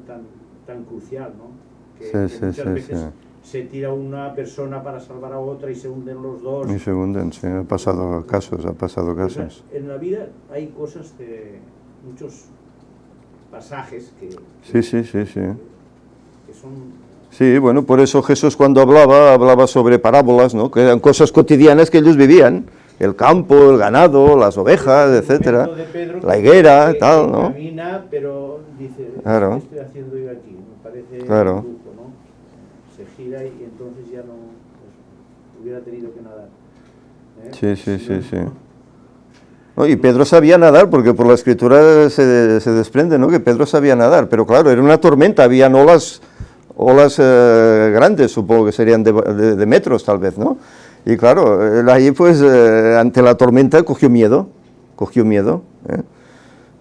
tan crucial, ¿no? Que muchas veces se tira una persona para salvar a otra y se hunden los dos. Y se hunden, sí, ha pasado casos. O sea, en la vida hay cosas, muchos pasajes que son... Sí, bueno, por eso Jesús cuando hablaba sobre parábolas, ¿no? Que eran cosas cotidianas que ellos vivían. El campo, el ganado, las ovejas, etcétera, la higuera, tal, ¿no? Camina, pero dice, Claro. ¿qué estoy haciendo yo aquí? Me parece Claro. un truco, ¿no? Se gira y entonces ya no pues, hubiera tenido que nadar. Sí. No, y Pedro sabía nadar, porque por la escritura se desprende, ¿no? Que Pedro sabía nadar, pero claro, era una tormenta, habían olas grandes, supongo que serían de metros tal vez, ¿no? Y claro, él ahí pues ante la tormenta cogió miedo.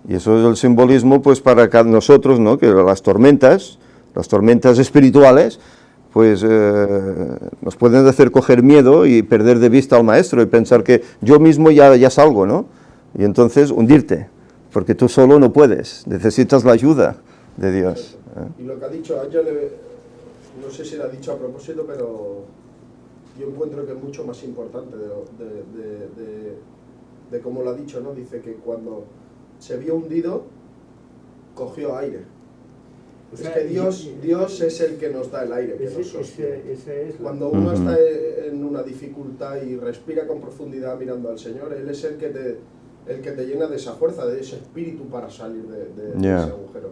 Y eso es el simbolismo pues para nosotros, ¿no? Que las tormentas espirituales, pues nos pueden hacer coger miedo y perder de vista al maestro y pensar que yo mismo ya salgo, ¿no? Y entonces hundirte, porque tú solo no puedes, necesitas la ayuda de Dios. Y lo que ha dicho Ángel, no sé si lo ha dicho a propósito, pero yo encuentro que es mucho más importante de cómo lo ha dicho, ¿no? Dice que cuando se vio hundido, cogió aire. O sea, es que Dios es el que nos da el aire, que nos sostiene. Cuando uno está en una dificultad y respira con profundidad mirando al Señor, Él es el que te llena de esa fuerza, de ese espíritu para salir de ese agujero.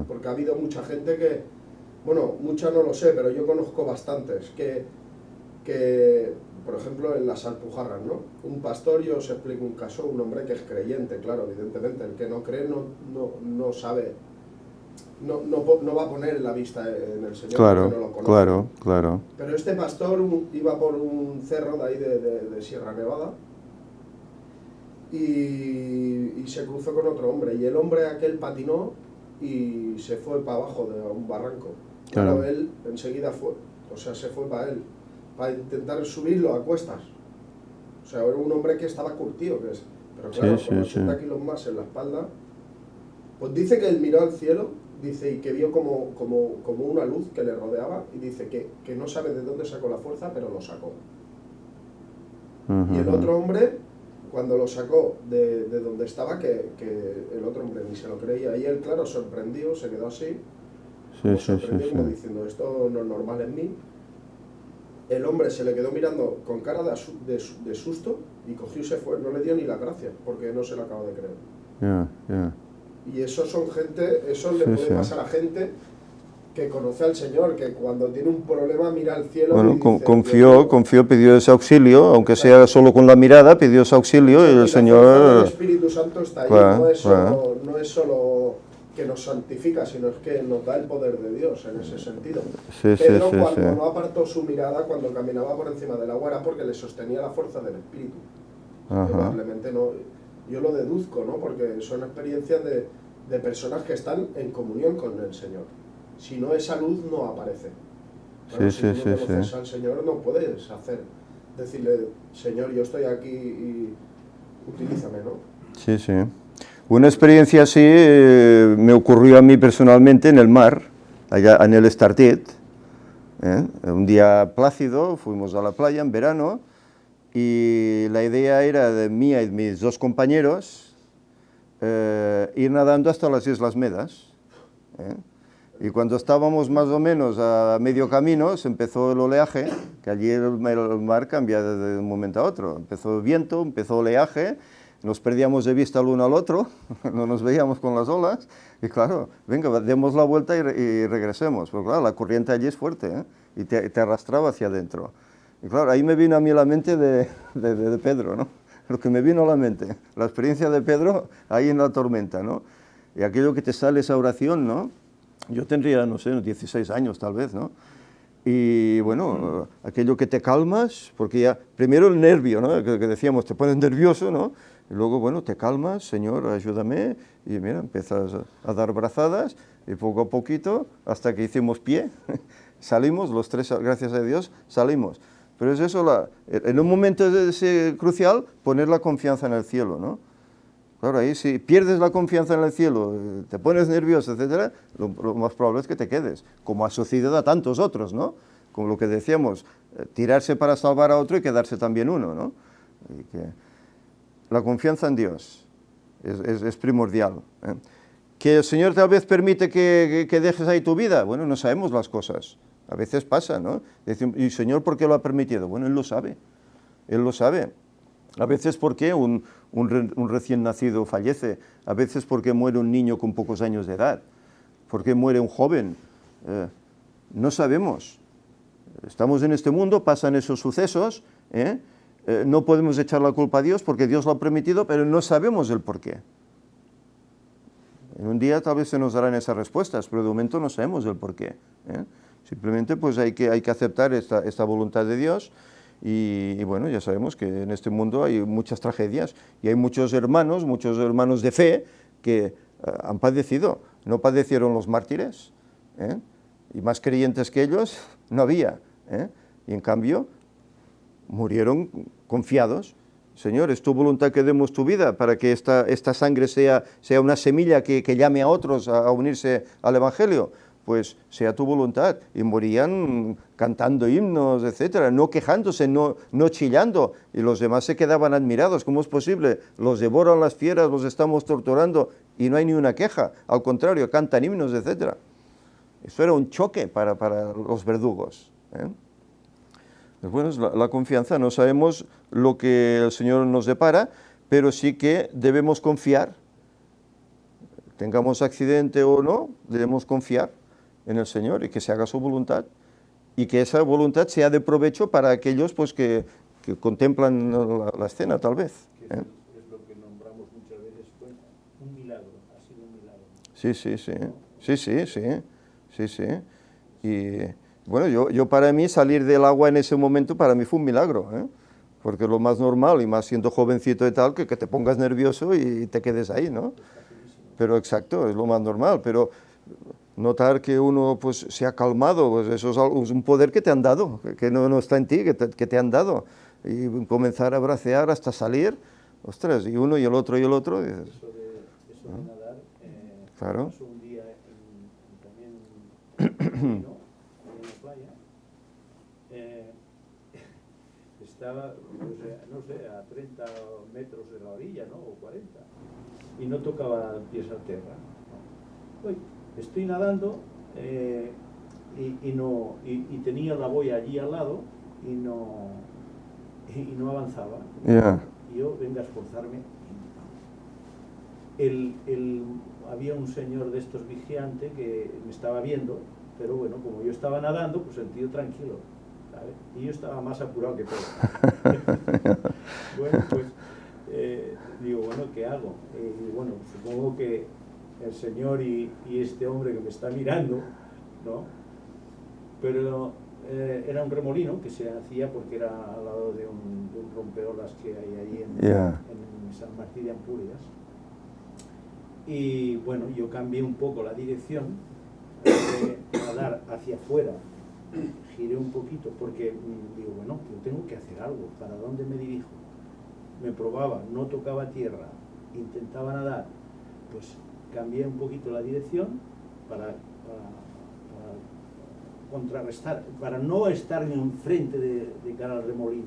Porque ha habido mucha gente que, bueno, mucha no lo sé, pero yo conozco bastantes, que por ejemplo, en las Alpujarras, ¿no? Un pastor, yo os explico un caso, un hombre que es creyente, claro, evidentemente, el que no cree no sabe no va a poner la vista en el Señor, Claro, porque no lo conoce. claro, claro. Pero este pastor iba por un cerro de ahí de Sierra Nevada y se cruzó con otro hombre, y el hombre aquel patinó y se fue para abajo de un barranco. Claro, Claro. él enseguida se fue para él, para intentar subirlo a cuestas. O sea, era un hombre que estaba curtido, pero claro, Sí, con sí, 80 sí. kilos más en la espalda. Pues dice que él miró al cielo, dice, y que vio como una luz que le rodeaba, y dice que no sabe de dónde sacó la fuerza, pero lo sacó. Y el otro hombre, cuando lo sacó de donde estaba, que el otro hombre ni se lo creía, y él, claro, sorprendido, se quedó así, como sorprendido, como diciendo, esto no es normal en mí. El hombre se le quedó mirando con cara de susto y cogió y se fue, no le dio ni la gracia, porque no se lo acaba de creer. Ya, ya. Y eso son gente, eso le puede pasar a gente que conoce al Señor, que cuando tiene un problema mira al cielo Bueno, y dice, confió, pidió ese auxilio, aunque sea solo con la mirada, pidió ese auxilio y el la fuerza del Señor... Espíritu Santo está ahí, Claro, no es solo que nos santifica, sino es que nos da el poder de Dios en ese sentido. Sí, Pedro, sí, cuando sí. no apartó su mirada, cuando caminaba por encima del agua, era porque le sostenía la fuerza del Espíritu. Ajá. Probablemente no, yo lo deduzco, ¿no? Porque son experiencias de personas que están en comunión con el Señor. Si no, esa luz no aparece. Claro, si tú no conoces al Señor, no puedes decirle, Señor, yo estoy aquí y utilízame, ¿no? Sí, sí. Una experiencia así me ocurrió a mí personalmente en el mar, allá en el Estartit. Un día plácido, fuimos a la playa en verano y la idea era de mía y mis dos compañeros ir nadando hasta las Islas Medas. Y cuando estábamos más o menos a medio camino, se empezó el oleaje, que allí el mar cambia de un momento a otro. Empezó viento, empezó oleaje, nos perdíamos de vista el uno al otro, no nos veíamos con las olas, y claro, venga, demos la vuelta y regresemos. Pero claro, la corriente allí es fuerte, y te arrastraba hacia adentro. Y claro, ahí me vino a mí la mente de Pedro, ¿no? Lo que me vino a la mente, la experiencia de Pedro ahí en la tormenta, ¿no? Y aquello que te sale esa oración, ¿no? Yo tendría, no sé, unos 16 años tal vez, ¿no? Y bueno, aquello que te calmas, porque ya, primero el nervio, ¿no? Que decíamos, te pones nervioso, ¿no? Y luego, bueno, te calmas, Señor, ayúdame, y mira, empiezas a dar brazadas, y poco a poquito, hasta que hicimos pie, salimos, los tres, gracias a Dios, salimos. Pero es eso, en un momento crucial, poner la confianza en el cielo, ¿no? Claro, ahí si pierdes la confianza en el cielo, te pones nervioso, etcétera, lo más probable es que te quedes, como ha sucedido a tantos otros, ¿no? Como lo que decíamos, tirarse para salvar a otro y quedarse también uno, ¿no? Y que la confianza en Dios es primordial, ¿eh? Que el Señor tal vez permite que dejes ahí tu vida, bueno, no sabemos las cosas, a veces pasa, ¿no? ¿Y Señor por qué lo ha permitido? Bueno, Él lo sabe, Él lo sabe. A veces porque un recién nacido fallece, a veces porque muere un niño con pocos años de edad, porque muere un joven, no sabemos. Estamos en este mundo, pasan esos sucesos, no podemos echar la culpa a Dios porque Dios lo ha permitido, pero no sabemos el porqué. En un día tal vez se nos darán esas respuestas, pero de momento no sabemos el porqué. Simplemente pues hay que aceptar esta voluntad de Dios. Y bueno, ya sabemos que en este mundo hay muchas tragedias y hay muchos hermanos de fe que han padecido. No padecieron los mártires, y más creyentes que ellos no había, y en cambio murieron confiados. Señor, es tu voluntad que demos tu vida para que esta sangre sea una semilla que llame a otros a unirse al Evangelio. Pues sea tu voluntad, y morían cantando himnos, etcétera, no quejándose, no chillando, y los demás se quedaban admirados. ¿Cómo es posible? Los devoran las fieras, los estamos torturando, y no hay ni una queja, al contrario, cantan himnos, etcétera. Eso era un choque para los verdugos, Pues bueno, es la confianza, no sabemos lo que el Señor nos depara, pero sí que debemos confiar, tengamos accidente o no, debemos confiar en el Señor y que se haga su voluntad, y que esa voluntad sea de provecho para aquellos pues que contemplan la escena, tal vez. Es lo que nombramos muchas veces, fue un milagro, ha sido un milagro. Sí, sí, sí, sí, sí, sí, sí, sí. Y bueno, yo para mí salir del agua en ese momento para mí fue un milagro, ¿eh? Porque lo más normal, y más siendo jovencito y tal, que te pongas nervioso y te quedes ahí, ¿no? Pero exacto, es lo más normal, pero notar que uno pues se ha calmado, pues eso es un poder que te han dado, que no está en ti, que te han dado. Y comenzar a bracear hasta salir, ostras, y uno y el otro y el otro. Y dices, Eso de nadar, claro. pasó un día también en la playa. Estaba, no sé, a 30 metros de la orilla, ¿no? O 40. Y no tocaba pies a tierra. Uy, estoy nadando y tenía la boya allí al lado y no avanzaba. Yeah. Y yo venga a esforzarme. Había un señor de estos vigiantes que me estaba viendo, pero bueno, como yo estaba nadando, pues el tío tranquilo, ¿sabes? Y yo estaba más apurado que todo. Bueno, pues digo, bueno, ¿qué hago? Y bueno, supongo que el señor y este hombre que me está mirando, ¿no? Pero era un remolino que se hacía porque era al lado de un rompeolas que hay ahí en San Martín de Ampurias. Y bueno, yo cambié un poco la dirección de nadar hacia afuera, giré un poquito porque digo, bueno, yo tengo que hacer algo, ¿para dónde me dirijo? Me probaba, no tocaba tierra, intentaba nadar, pues cambié un poquito la dirección para contrarrestar, para no estar enfrente de cara al remolino,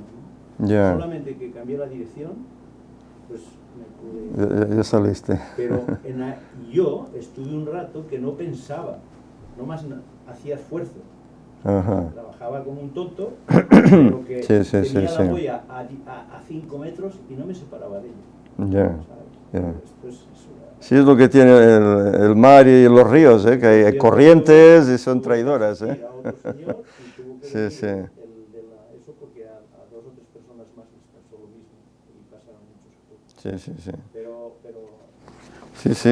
¿no? Yeah. Solamente que cambié la dirección, pues me pude... Ya saliste. Pero yo estuve un rato que no pensaba, no más hacía esfuerzo. Ajá. Trabajaba como un tonto, pero que tenía la boya a 5 metros y no me separaba de ella. Ya. Yeah. Sí, es lo que tiene el mar y los ríos, ¿eh? Que hay corrientes y son traidoras, ¿eh? Sí, sí. Eso porque a 2 o 3 personas más les pasó lo mismo y pasaron muchos. Sí, sí, sí. Pero sí, sí.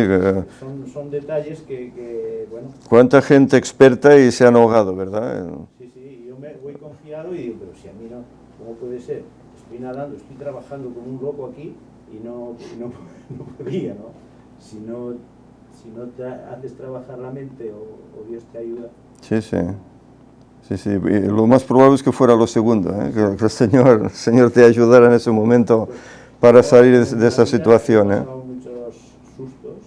Son detalles que, bueno... ¿Cuánta gente experta y se han ahogado, verdad? Sí, sí, yo me voy confiado y digo, pero si a mí no, ¿cómo puede ser? Estoy nadando, estoy trabajando como un loco aquí y no podía, ¿no? Si no te haces trabajar la mente o Dios te ayuda. Sí, sí. Sí, sí. Y lo más probable es que fuera lo segundo, ¿eh? Que el Señor te ayudara en ese momento para salir de esa situación, ¿eh? He pasado muchos sustos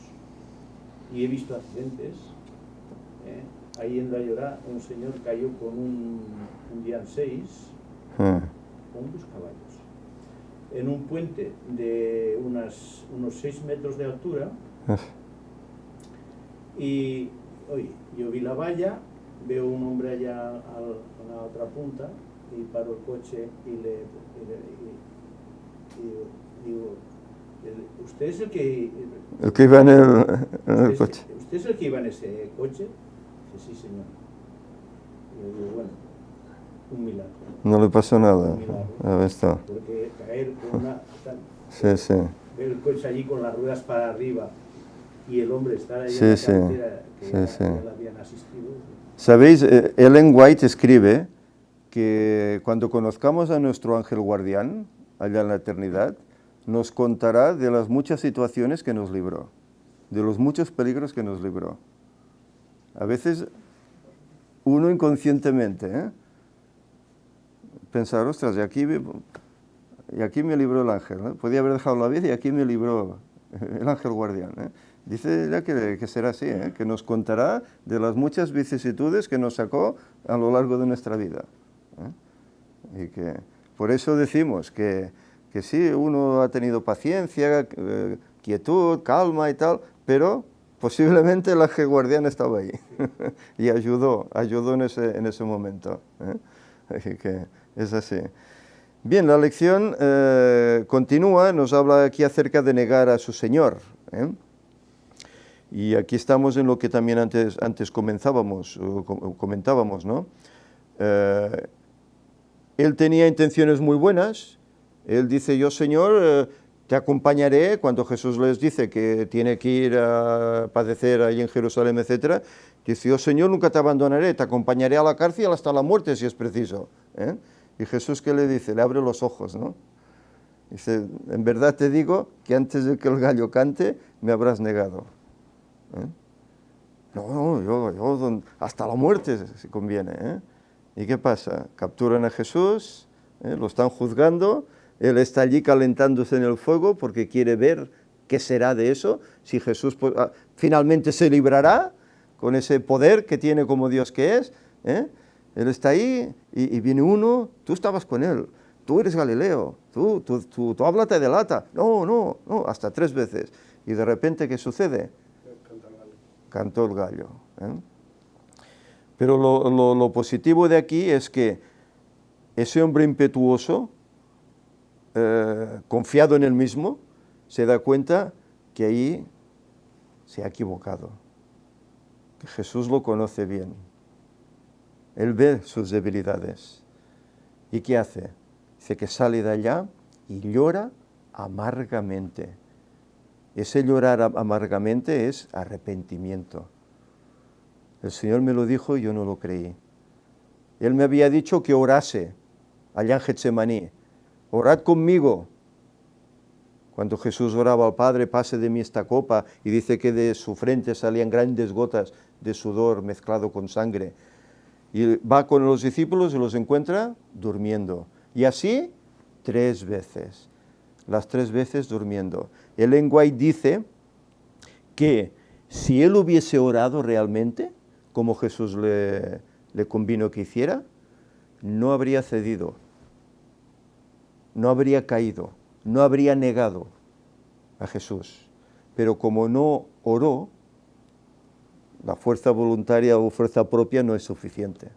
y he visto accidentes. Ahí en Dallorá un señor cayó con un Dian 6 con unos caballos en un puente de unos 6 metros de altura. Y oye, yo vi la valla, veo un hombre allá a la otra punta y paro el coche y digo, ¿usted es el que iba en el coche? ¿Usted es el que iba en ese coche? Dice, sí, señor. Y yo digo, bueno, un milagro. No le pasó nada. Un milagro. Ahí está. Porque caer con una... Sí, sí. Ver el coche allí con las ruedas para arriba y el hombre estar ahí Sí, en la sí. carretera que Sí, ya sí. le habían asistido. ¿Sabéis? Ellen White escribe que cuando conozcamos a nuestro ángel guardián, allá en la eternidad, nos contará de las muchas situaciones que nos libró, de los muchos peligros que nos libró. A veces uno inconscientemente, pensar, ostras, y aquí me libró el ángel, ¿eh? Podía haber dejado la vida y aquí me libró el ángel guardián, ¿eh? Dice ella que será así, ¿eh? Que nos contará de las muchas vicisitudes que nos sacó a lo largo de nuestra vida, ¿eh? Y que por eso decimos que sí, uno ha tenido paciencia, quietud, calma y tal, pero posiblemente el ángel guardián estaba ahí y ayudó en ese momento, ¿eh? Así que es así. Bien, la lección continúa, nos habla aquí acerca de negar a su Señor, ¿eh? Y aquí estamos en lo que también antes comentábamos, ¿no? Él tenía intenciones muy buenas. Él dice, yo, Señor, te acompañaré, cuando Jesús les dice que tiene que ir a padecer allí en Jerusalén, etc., dice, oh Señor, nunca te abandonaré, te acompañaré a la cárcel hasta la muerte si es preciso. Y Jesús, ¿qué le dice? Le abre los ojos, ¿no? Dice, en verdad te digo que antes de que el gallo cante, me habrás negado. No, yo hasta la muerte si conviene. ¿Y qué pasa? Capturan a Jesús, lo están juzgando, él está allí calentándose en el fuego porque quiere ver qué será de eso, si Jesús finalmente se librará con ese poder que tiene como Dios que es. Él está ahí y viene uno, tú estabas con él, tú eres Galileo, tú habla te delata. No, hasta 3 veces. Y de repente, ¿qué sucede? Cantó el gallo. Pero lo positivo de aquí es que ese hombre impetuoso, confiado en él mismo, se da cuenta que ahí se ha equivocado, que Jesús lo conoce bien. Él ve sus debilidades. ¿Y qué hace? Dice que sale de allá y llora amargamente. Ese llorar amargamente es arrepentimiento. El Señor me lo dijo y yo no lo creí. Él me había dicho que orase allá en Getsemaní. Orad conmigo. Cuando Jesús oraba al Padre, pase de mí esta copa, y dice que de su frente salían grandes gotas de sudor mezclado con sangre. Y va con los discípulos y los encuentra durmiendo. Y así 3 veces. Las 3 veces durmiendo. Ellen White dice que si él hubiese orado realmente, como Jesús le convino que hiciera, no habría cedido, no habría caído, no habría negado a Jesús. Pero como no oró, la fuerza voluntaria o fuerza propia no es suficiente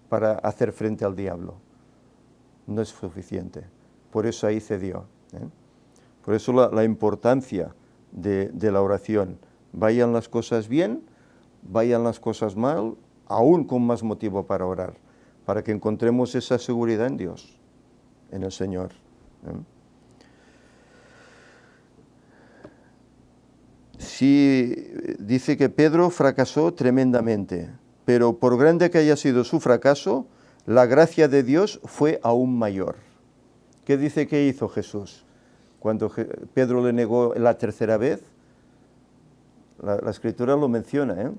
para hacer frente al diablo. No es suficiente. Por eso ahí cedió. Por eso la importancia de la oración. Vayan las cosas bien, vayan las cosas mal, aún con más motivo para orar, para que encontremos esa seguridad en Dios, en el Señor. Sí, dice que Pedro fracasó tremendamente, pero por grande que haya sido su fracaso, la gracia de Dios fue aún mayor. ¿Qué dice que hizo Jesús? Cuando Pedro le negó la 3ª vez, la Escritura lo menciona.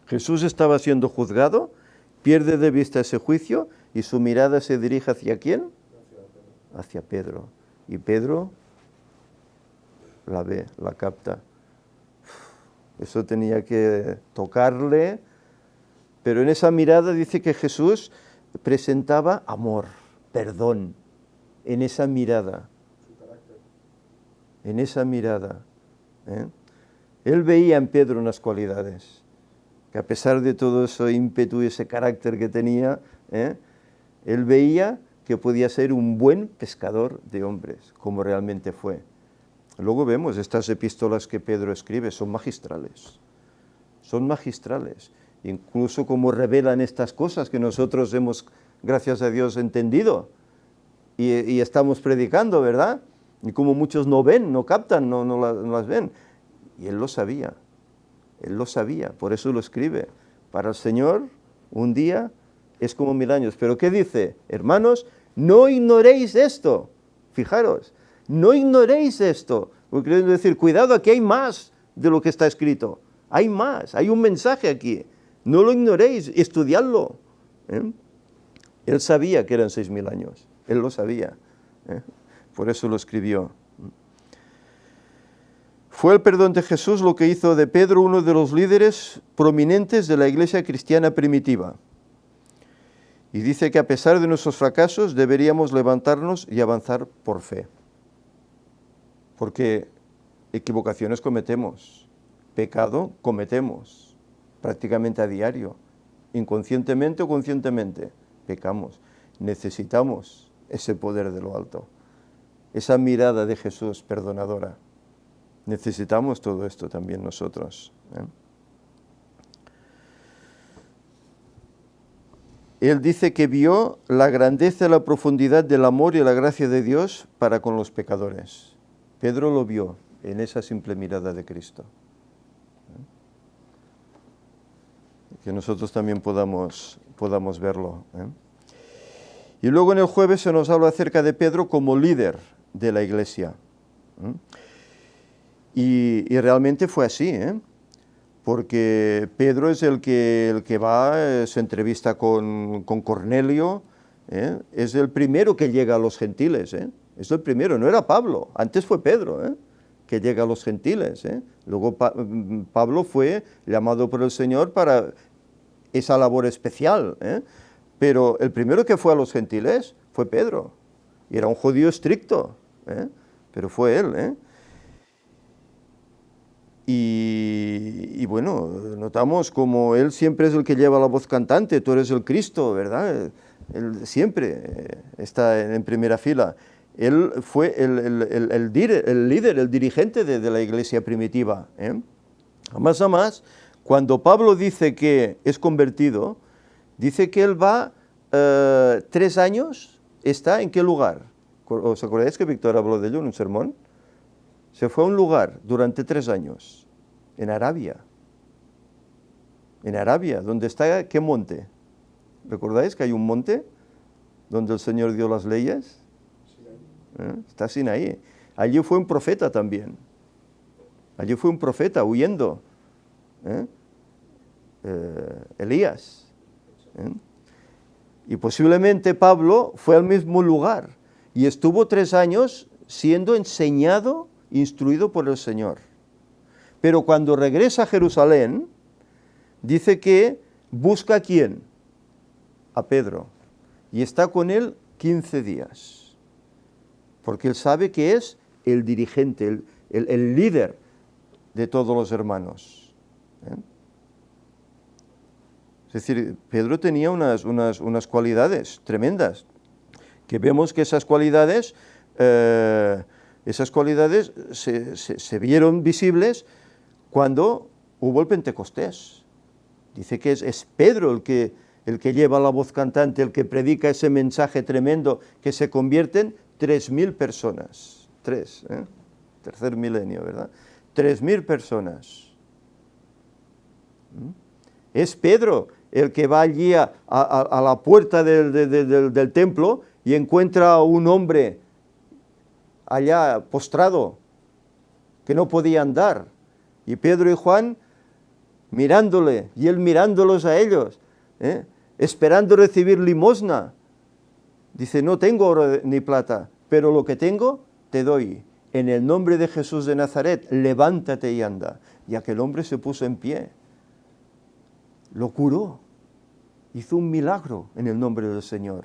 Jesús estaba siendo juzgado, pierde de vista ese juicio y su mirada se dirige ¿hacia quién? Hacia Pedro. Y Pedro la ve, la capta. Eso tenía que tocarle, pero en esa mirada dice que Jesús presentaba amor, perdón, en esa mirada. En esa mirada. Él veía en Pedro unas cualidades, que a pesar de todo ese ímpetu y ese carácter que tenía, él veía que podía ser un buen pescador de hombres, como realmente fue. Luego vemos estas epístolas que Pedro escribe, son magistrales. Son magistrales. Incluso como revelan estas cosas que nosotros hemos, gracias a Dios, entendido y estamos predicando, ¿verdad? Y como muchos no ven, no captan, no las ven. Y él lo sabía, por eso lo escribe. Para el Señor, un día es como 1000 años. ¿Pero qué dice? Hermanos, no ignoréis esto. Fijaros, no ignoréis esto. Porque quiero decir, cuidado, aquí hay más de lo que está escrito. Hay más, hay un mensaje aquí. No lo ignoréis, estudiadlo. Él sabía que eran 6000 años, él lo sabía. Por eso lo escribió. Fue el perdón de Jesús lo que hizo de Pedro uno de los líderes prominentes de la iglesia cristiana primitiva. Y dice que a pesar de nuestros fracasos deberíamos levantarnos y avanzar por fe. Porque equivocaciones cometemos, pecado cometemos prácticamente a diario, inconscientemente o conscientemente, pecamos. Necesitamos ese poder de lo alto, esa mirada de Jesús perdonadora. Necesitamos todo esto también nosotros. Él dice que vio la grandeza y la profundidad del amor y la gracia de Dios para con los pecadores. Pedro lo vio en esa simple mirada de Cristo. Que nosotros también podamos verlo. Y luego en el jueves se nos habla acerca de Pedro como líder de la iglesia. Y realmente fue así, porque Pedro es el que va, se entrevista con Cornelio, es el primero que llega a los gentiles, es el primero, no era Pablo, antes fue Pedro, que llega a los gentiles. Luego Pablo fue llamado por el Señor para esa labor especial, pero el primero que fue a los gentiles fue Pedro, y era un judío estricto, pero fue él. Y bueno, notamos como él siempre es el que lleva la voz cantante, tú eres el Cristo, ¿verdad? Él siempre está en primera fila. Él fue el líder, el dirigente de la iglesia primitiva. Más a más, cuando Pablo dice que es convertido, dice que él va 3 años, ¿está en qué lugar? ¿Os acordáis que Víctor habló de ello en un sermón? Se fue a un lugar durante 3 años, en Arabia. En Arabia, donde está, ¿qué monte? ¿Recordáis que hay un monte donde el Señor dio las leyes? Está Sinaí. Allí fue un profeta también. Allí fue un profeta huyendo. Elías. Y posiblemente Pablo fue al mismo lugar y estuvo 3 años siendo enseñado, instruido por el Señor. Pero cuando regresa a Jerusalén, dice que busca a ¿quién? A Pedro. Y está con él 15 días. Porque él sabe que es el dirigente, el líder de todos los hermanos. Es decir, Pedro tenía unas cualidades tremendas, que vemos que esas cualidades se vieron visibles cuando hubo el Pentecostés. Dice que es Pedro el que lleva la voz cantante, el que predica ese mensaje tremendo, que se convierten 3.000 personas. Tercer milenio, ¿verdad? 3.000 personas. Es Pedro el que va allí a la puerta del templo y encuentra a un hombre allá postrado, que no podía andar. Y Pedro y Juan mirándole, y él mirándolos a ellos, esperando recibir limosna. Dice, no tengo oro ni plata, pero lo que tengo te doy. En el nombre de Jesús de Nazaret, levántate y anda. Y aquel hombre se puso en pie. Lo curó. Hizo un milagro en el nombre del Señor.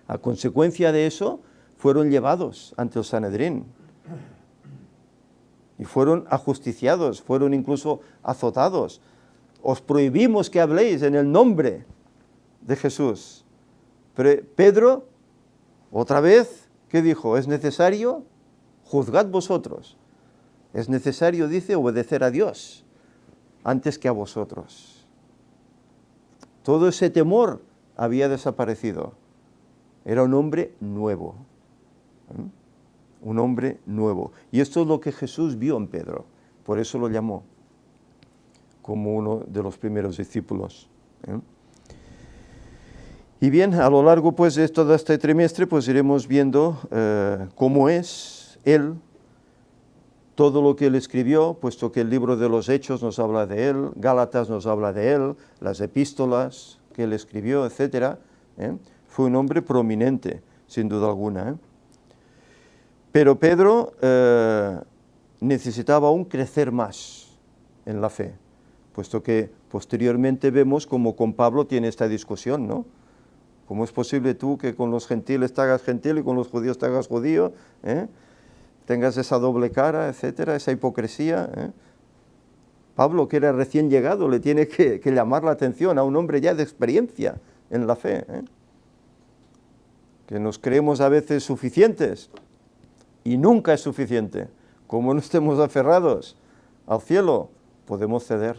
A consecuencia de eso, fueron llevados ante el Sanedrín. Y fueron ajusticiados, fueron incluso azotados. Os prohibimos que habléis en el nombre de Jesús. Pero Pedro, otra vez, ¿qué dijo? Es necesario, juzgad vosotros. Es necesario, dice, obedecer a Dios antes que a vosotros. Todo ese temor había desaparecido. Era un hombre nuevo. Un hombre nuevo. Y esto es lo que Jesús vio en Pedro. Por eso lo llamó como uno de los primeros discípulos. Y bien, a lo largo pues de todo este trimestre pues iremos viendo cómo es él, todo lo que él escribió, puesto que el libro de los Hechos nos habla de él, Gálatas nos habla de él, las epístolas que él escribió, etc. Fue un hombre prominente, sin duda alguna. Pero Pedro necesitaba aún crecer más en la fe, puesto que posteriormente vemos como con Pablo tiene esta discusión, ¿no? ¿Cómo es posible tú que con los gentiles te hagas gentil y con los judíos te hagas judío? Tengas esa doble cara, etcétera, esa hipocresía. Pablo, que era recién llegado, le tiene que llamar la atención a un hombre ya de experiencia en la fe. Que nos creemos a veces suficientes y nunca es suficiente. Como no estemos aferrados al cielo, podemos ceder.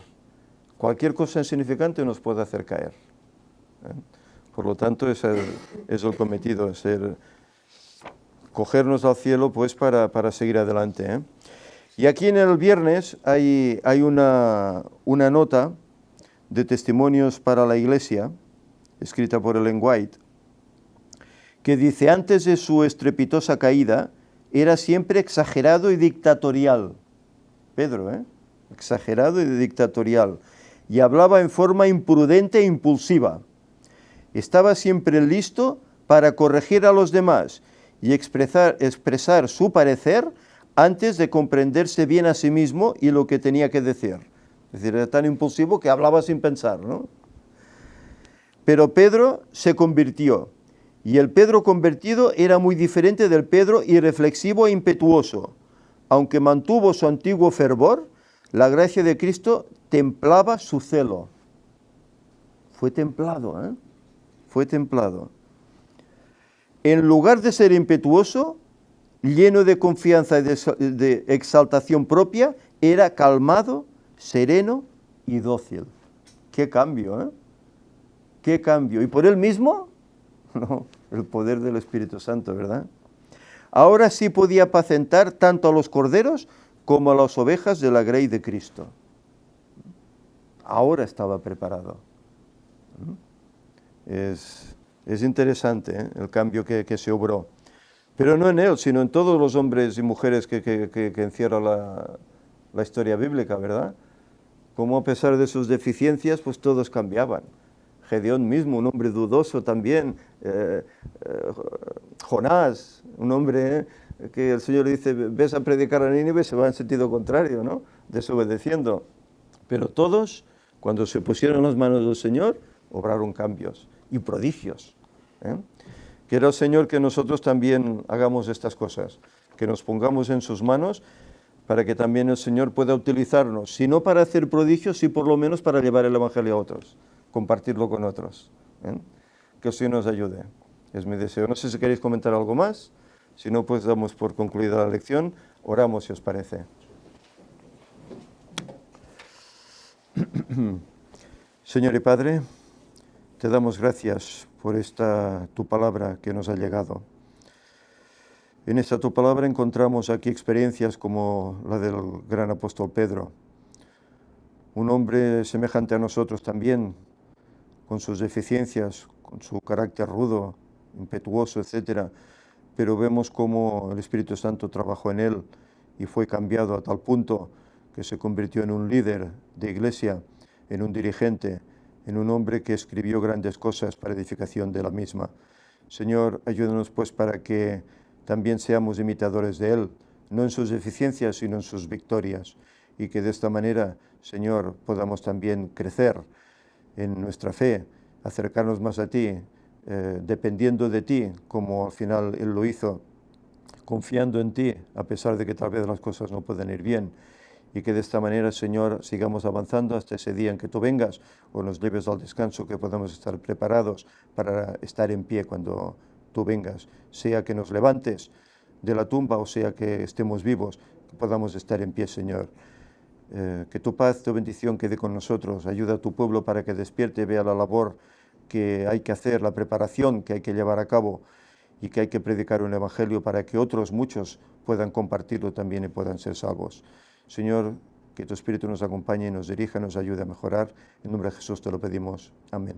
Cualquier cosa insignificante nos puede hacer caer. Por lo tanto, ese es el cometido, ser cogernos al cielo pues para seguir adelante, ¿eh? Y aquí en el viernes hay una nota de testimonios para la iglesia, escrita por Ellen White, que dice: antes de su estrepitosa caída, era siempre exagerado y dictatorial. Pedro, exagerado y dictatorial. Y hablaba en forma imprudente e impulsiva. Estaba siempre listo para corregir a los demás y expresar su parecer antes de comprenderse bien a sí mismo y lo que tenía que decir. Es decir, era tan impulsivo que hablaba sin pensar, ¿no? Pero Pedro se convirtió. Y el Pedro convertido era muy diferente del Pedro irreflexivo e impetuoso. Aunque mantuvo su antiguo fervor, la gracia de Cristo templaba su celo. Fue templado, ¿eh? Fue templado. En lugar de ser impetuoso, lleno de confianza y de exaltación propia, era calmado, sereno y dócil. ¡Qué cambio, eh! ¡Qué cambio! ¿Y por él mismo? No, el poder del Espíritu Santo, ¿verdad? Ahora sí podía apacentar tanto a los corderos como a las ovejas de la grey de Cristo. Ahora estaba preparado. Es interesante, ¿eh?, el cambio que se obró. Pero no en él, sino en todos los hombres y mujeres que encierra la historia bíblica, ¿verdad? Como a pesar de sus deficiencias, pues todos cambiaban. Gedeón mismo, un hombre dudoso también. Jonás, un hombre que el Señor le dice: ves a predicar a Nínive, se va en sentido contrario, ¿no?, desobedeciendo. Pero todos, cuando se pusieron en las manos del Señor, obraron cambios y prodigios, ¿eh? Quiera el Señor que nosotros también hagamos estas cosas, que nos pongamos en sus manos para que también el Señor pueda utilizarnos, si no para hacer prodigios, sí por lo menos para llevar el Evangelio a otros, compartirlo con otros, ¿eh? Que el Señor nos ayude, es mi deseo. No sé si queréis comentar algo más, si no, pues damos por concluida la lección, oramos si os parece. Señor y Padre, te damos gracias por esta tu palabra que nos ha llegado. En esta tu palabra encontramos aquí experiencias como la del gran apóstol Pedro, un hombre semejante a nosotros también, con sus deficiencias, con su carácter rudo, impetuoso, etcétera, pero vemos cómo el Espíritu Santo trabajó en él y fue cambiado a tal punto que se convirtió en un líder de iglesia, en un dirigente, en un hombre que escribió grandes cosas para edificación de la misma. Señor, ayúdanos pues para que también seamos imitadores de él, no en sus deficiencias, sino en sus victorias, y que de esta manera, Señor, podamos también crecer en nuestra fe, acercarnos más a ti, dependiendo de ti, como al final él lo hizo, confiando en ti, a pesar de que tal vez las cosas no puedan ir bien, y que de esta manera, Señor, sigamos avanzando hasta ese día en que tú vengas o nos lleves al descanso, que podamos estar preparados para estar en pie cuando tú vengas, sea que nos levantes de la tumba o sea que estemos vivos, que podamos estar en pie, Señor. Que tu paz, tu bendición quede con nosotros. Ayuda a tu pueblo para que despierte y vea la labor que hay que hacer, la preparación que hay que llevar a cabo y que hay que predicar un evangelio para que otros, muchos, puedan compartirlo también y puedan ser salvos. Señor, que tu Espíritu nos acompañe y nos dirija, nos ayude a mejorar. En nombre de Jesús te lo pedimos. Amén.